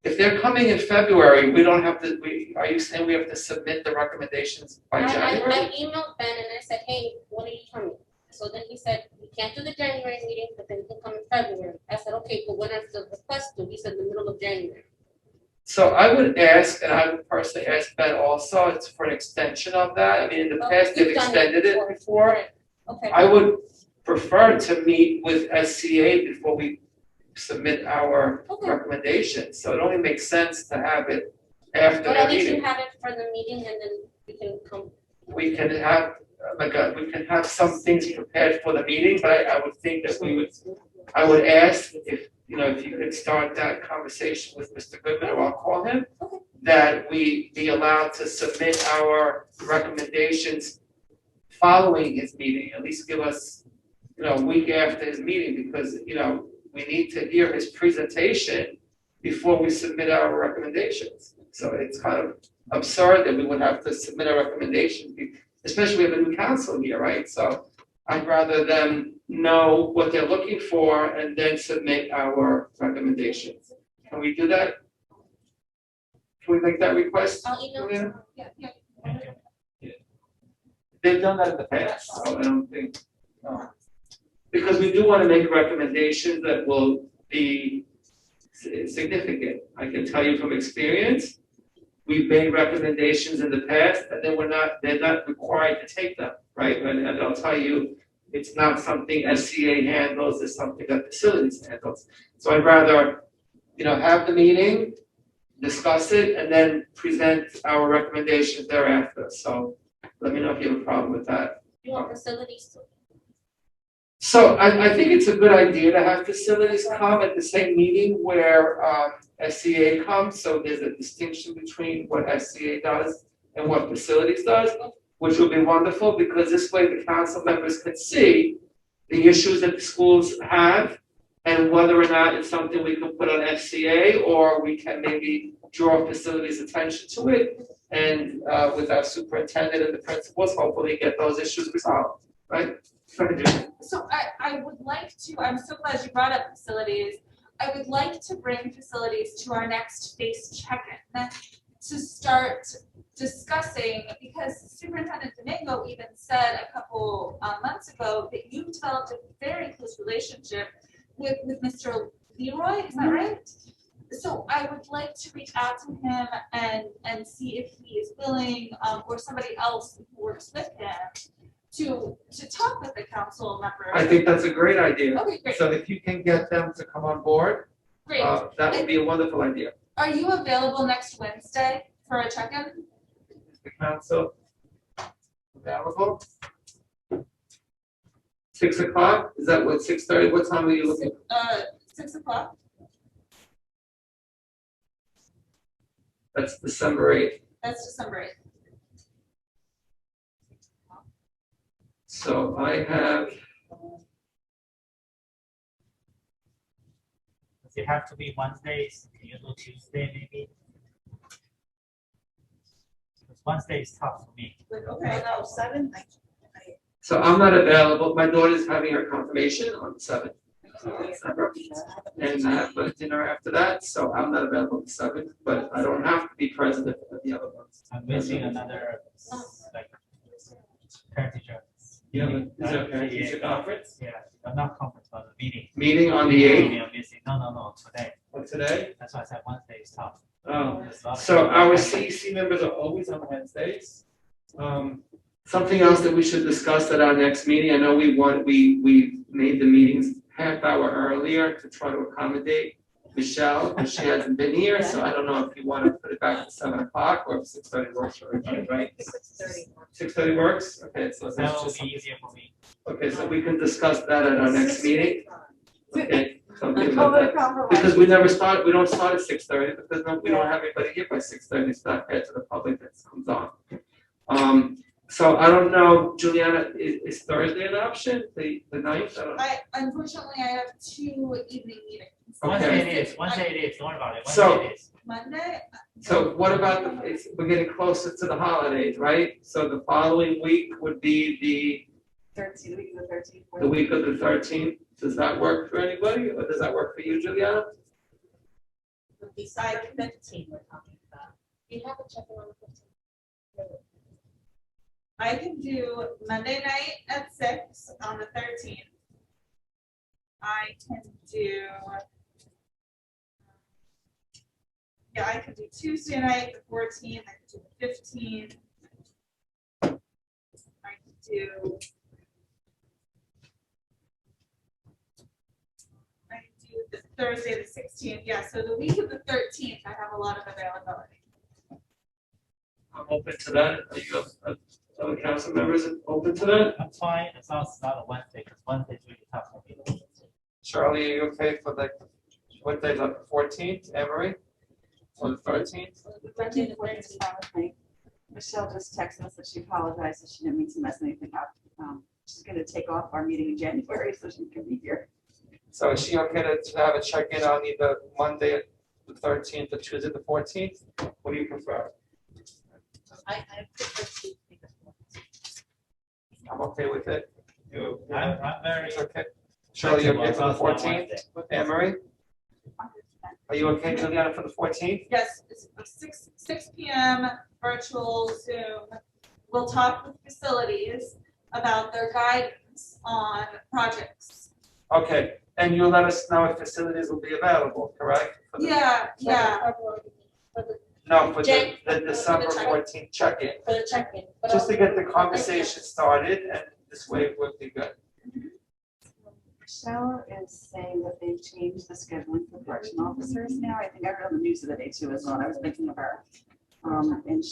if they're coming in February, we don't have to, are you saying we have to submit the recommendations by January? I emailed Ben and I said, hey, when are you coming? So then he said, we can't do the January meeting, but then you can come in February. I said, okay, but when is the request due? He said the middle of January. So I would ask, and I would personally ask Ben also, it's for an extension of that. I mean, in the past, they've You've done extended it before. Right. Okay. I would prefer to meet with SCA before we submit our Okay. recommendations. So it only makes sense to have it after But the at least meeting. you have it for the meeting and then we can come. We can have, we can have some things prepared for the meeting, but I would think that I would ask if, if you could start that conversation with Mr. Goodman, or I'll call him, that we be allowed to submit our recommendations following his meeting, at least give us, a week after his meeting, because, we need to hear his presentation before we submit our recommendations. So it's kind of absurd that we would have to submit our recommendations, especially we have a new council here, right? So I'd rather them know what they're looking for and then submit our recommendations. Can we do that? Can we make that request? I'll email. Juliana? Yeah. They've done that in the past, so I don't think, no. Because we do want to make recommendations that will be significant. I can tell you from experience, we've made recommendations in the past and then they're not required to take them, right? And I'll tell you, it's not something SCA handles, it's something that facilities handles. So I'd rather, have the meeting, discuss it, and then present our recommendations thereafter. So let me know if you have a problem with that. You want facilities too? So I think it's a good idea to have facilities come at the same meeting where SCA comes, so there's a distinction between what SCA does and what facilities does, which would be wonderful, because this way the council members can see the issues that the schools have and whether or not it's something we can put on FCA, or we can maybe draw facilities' attention to it and with our superintendent and the principals, hopefully get those issues resolved, right? Go ahead, Judy. So I would like to, I'm so glad you brought up facilities. I would like to bring facilities to our next face check-in to start discussing, because Superintendent Domingo even said a couple months ago that you developed a very close relationship with Mr. Leroy, is that right? So I would like to reach out to him and see if he is willing, or somebody else who works with him to talk with the council members. I think that's a great idea. Okay, great, So if you can get them to come on board, great. that would be a wonderful idea. Are you available next Wednesday for a check-in? The council available? 6 o'clock? Is that what, 6:30? What time are you looking? 6 o'clock? That's December 8th. That's December 8th. So I have, Does it have to be Wednesdays? Can you do Tuesday maybe? Because Wednesday is tough for me. Okay, No, 7, so I'm not available. My daughter's having her confirmation on the 7th. of December. And I have a dinner after that, so I'm not available the 7th, but I don't have to be present at the other ones. I'm missing another, like, parent teacher. Yeah, meeting, is there a right? parent teacher conference? Yeah, not conference, but a meeting. Meeting on the 8th Meeting I'm missing. No, today. of today? That's why I said Wednesday is tough. Oh, There's a lot of so people. our CEC members are always on Wednesdays. Something else that we should discuss at our next meeting, I know we made the meetings half hour earlier to try to accommodate Michelle, but she hasn't been here, so I don't know if you want to put it back to 7 o'clock or if 6:30 works for everybody, right? 6:30. 6:30 works? Okay, so That that's will just, be easier for me. okay, so we can discuss that at our next meeting. Okay, something Call about it a that. compromise. Because we don't start at 6:30 because we don't have anybody here by 6:30, it's not fair to the public that comes on. So I don't know, Juliana, is Thursday an option, the 9th? I don't know. Unfortunately, I have 2 evening meetings. Wednesday Okay. it is, Wednesday it is, don't worry about it. So- Wednesday it is. Monday? So what about, we're getting closer to the holidays, right? So the following week would be the 13, the week of the 13th. the week of the 13th. Does that work for anybody, or does that work for you, Juliana? Besides 15, we're talking about. You have a check-in on the 15th. I can do Monday night at 6 on the 13th. I can do, I can do Tuesday night, the 14th, I can do the 15th. I can do the Thursday, the 16th, so the week of the 13th, I have a lot of availability. I'm open to that. Are you, other council members open to that? I'm fine, as long as it's not a Wednesday, because Wednesday is really tough for me. Charlie, are you okay for what day, the 14th, Emery? Or the 13th? The 13th, 14th is fine with me. Michelle just texted us that she apologized, that she didn't mean to mess anything up. She's gonna take off our meeting in January so she can be here. So is she okay to have a check-in on either Monday, the 13th, or Tuesday, the 14th? What do you prefer? I prefer to pick a one. I'm okay with it. I'm very. It's okay. Charlie, you okay for the flexible, 14th? With Emery? Are you okay, Juliana, for the 14th? Yes, it's 6 p.m. virtual Zoom. We'll talk with facilities about their guidance on projects. Okay, and you'll let us know if facilities will be available, correct? For the- No, for the December check-in. 14th check-in, For the check-in. but just to also- get the conversation started, and this way we'll be good. Michelle is saying that they've changed the scheduling for correction officers now. I think I heard on the news the other day too as well. I was thinking of her. And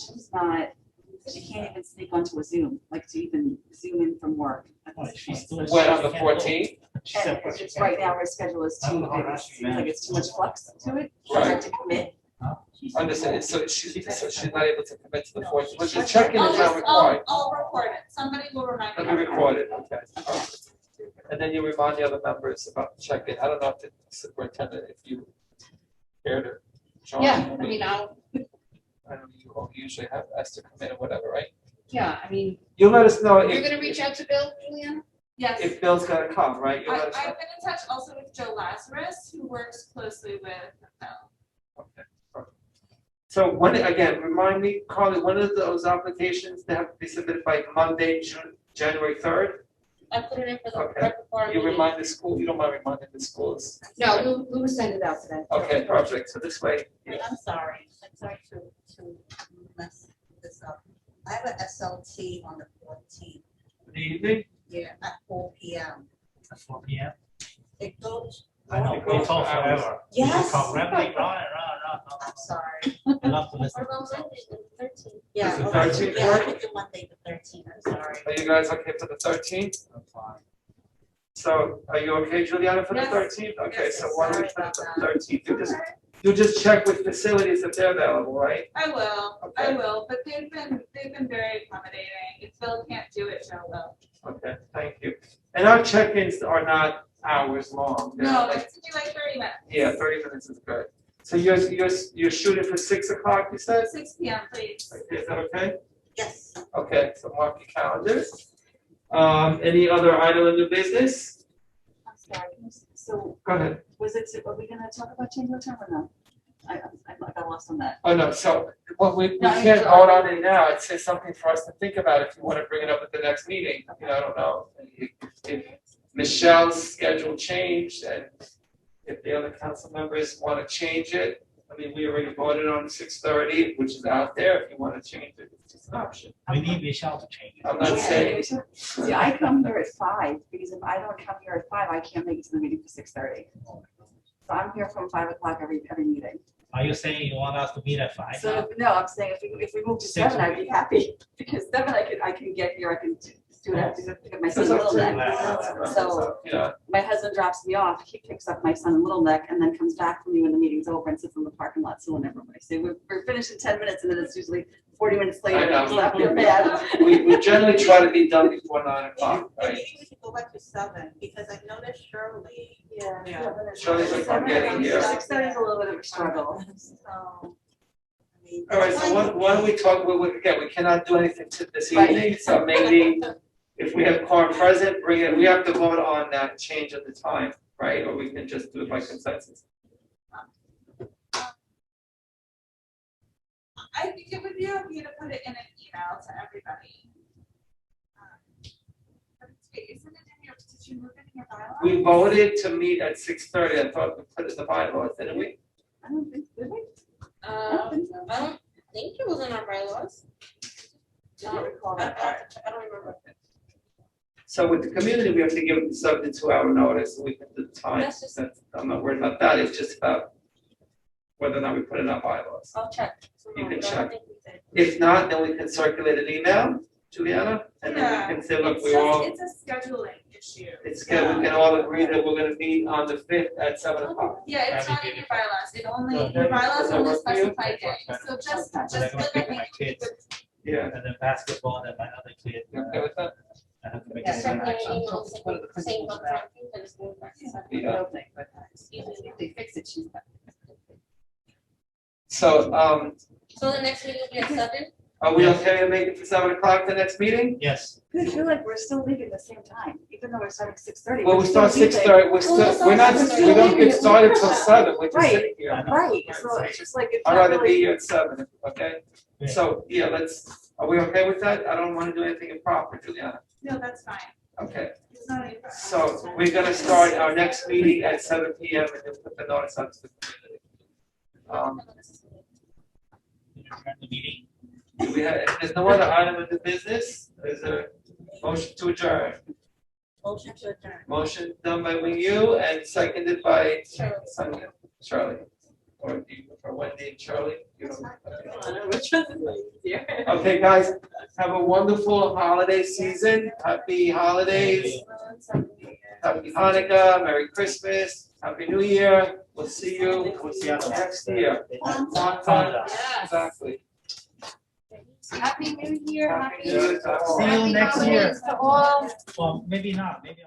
she can't even sneak onto a Zoom, like to even Zoom in from work. at this She's point. still. When, on the she can't vote. 14th? She said, And she it's can't right vote. now, her schedule is I don't too, know how it that seems like it's too much flex to it. She Right. has to commit. Understand, so she's not able to commit to the 14th, but the check-in is not I'll required. record it. Somebody will remind me. Let me record it, okay. And then you remind the other members about the check-in. I don't know if the superintendent, if you care to join. Yeah, I mean, I'll I don't know, you all usually have Esther come in or whatever, right? Yeah, I mean, You'll let us know you're if, gonna reach out to Bill, Juliana? Yes. if Bill's gonna come, right? You'll let us I've know. been in touch also with Joe Lazarus, who works closely with Bill. Okay, perfect. So when, again, remind me, Carly, when are those applications that have to be submitted by Monday, January 3rd? I put it in for the Okay. right before our You meeting. remind the school, you don't mind reminding the schools? No, we will send it out today. Okay, perfect. So this way, I'm sorry to mess this up. I have a SLT on the 14th, in the evening, yeah, at 4 p.m. At 4 p.m. It goes. I know, It goes we talk for hours. forever. Yes. We talk rambling round and round and round. I'm sorry. I love to listen. What about Monday, the 13th? Yeah, Is the okay, 13th yeah, I work? could do Monday the 13th, I'm sorry. are you guys okay for the 13th? I'm fine. So are you okay, Juliana, for the Yes. 13th? Okay, Yes, so yes, why don't we sorry put it about for the 13th? You'll just check with facilities if they're available, right? I will, Okay. but they've been very accommodating. If Bill can't do it, Joe will. Okay, thank you. And our check-ins are not hours long. They're No, like- it's to be like 30 minutes. Yeah, 30 minutes is good. So you're shooting for 6 o'clock, you said? 6 p.m., please. Okay, is that okay? Yes. Okay, so mark your calendars. Any other item in the business? I'm sorry, so Go ahead. are we gonna talk about chamber term or no? I got lost on that. Oh, no, so, well, we No, I mean, can't so- vote on it now. It's just something for us to think about if you want to bring it up at the next meeting. You know, I don't know. If Michelle's schedule changed and if the other council members want to change it, I mean, we already voted on 6:30, which is out there. If you want to change it, it's just an option. We need Michelle to change it. I'm not saying, See, I come here at 5, because if I don't come here at 5, I can't make it to the meeting for 6:30. So I'm here from 5 o'clock every meeting. Are you saying you want us to meet at 5 So, now? no, I'm saying if we move to 6 7, I'd be happy, because 7 I can get here, I can do it, I have to get my son it's in up Little to Neck. you. So Yeah, my husband drops me off, he picks up my son in Little Neck, and then comes back for me when the meeting's over and sits in the parking lot, so whenever I say, we're finished in 10 minutes, and then it's usually 40 minutes later, I know. and I'm you're mad. we generally try to be done before 9 o'clock, right? Maybe we should go back to 7, because I noticed Shirley. Yeah. Shirley's like, I'm getting here. 6:30 is a little bit of a struggle. So, I mean. All right, so why don't we talk, again, we cannot do anything to this Right. evening, so maybe if we have quorum present, bring it, we have to vote on that change of the time, right? Or we can just do it by consensus. I think it would be okay to put it in an email to everybody. But isn't it in your, did you move it in your bylaws? We voted to meet at 6:30, I thought we put it in the bylaws, didn't we? I don't think, did we? I don't think it was in our bylaws. I don't recall I that. I don't remember. So with the community, we have to give them 72-hour notice, so we can do the time. That's just- I'm not worried about that, it's just about whether or not we put it in our bylaws. I'll check. You can But I don't check. think we did. If not, then we can circulate an email, Juliana, and then we can say, look, It's we just- all, It's a scheduling issue. it's good, we can all agree that we're gonna meet on the 5th at 7 o'clock. Yeah, it's not in your bylaws, it only, Okay. your bylaws Does that only work for you? specify days, so just So they're gonna pick my limit kids, Yeah, and then basketball, and my other kid. you okay with that? I have to make Yeah, a send me an decision. email, saying what time, and just move back to 7. Yeah. I don't think. Easy. If they fix it, she's back. So, So the next meeting will be at 7? are we okay to make it for 7 o'clock the next meeting? Yes, I feel like we're still leaving at the same time, even though we're starting 6:30. Well, we start still 6:30, we're Well, still, that's we're not, also- we don't get started till 7, we're just Right. sitting here. Right, so it's just like, it's I'd not rather be really. here at 7, okay? Yeah. So, yeah, are we okay with that? I don't wanna do anything improper, Juliana. No, that's fine. Okay, It's not in your bylaws. so we're gonna start our next meeting at 7 PM and then put the notice out to the community. we adjourn the meeting. Do we have, if there's no other item of the business, is there a motion to adjourn? Motion to adjourn. Motion done by Wing Yu and seconded by Charlie. Sonia, Charlie. Or do you prefer Wendy and Charlie? You don't- okay. Okay, guys, have a wonderful holiday season. Happy holidays. Happy Hanukkah, Merry Christmas, Happy New Year. We'll see you next year. Kwanzaa. Exactly. Happy New Year, Happy happy. New Year. See you next year. holidays to all. Well, maybe not, maybe.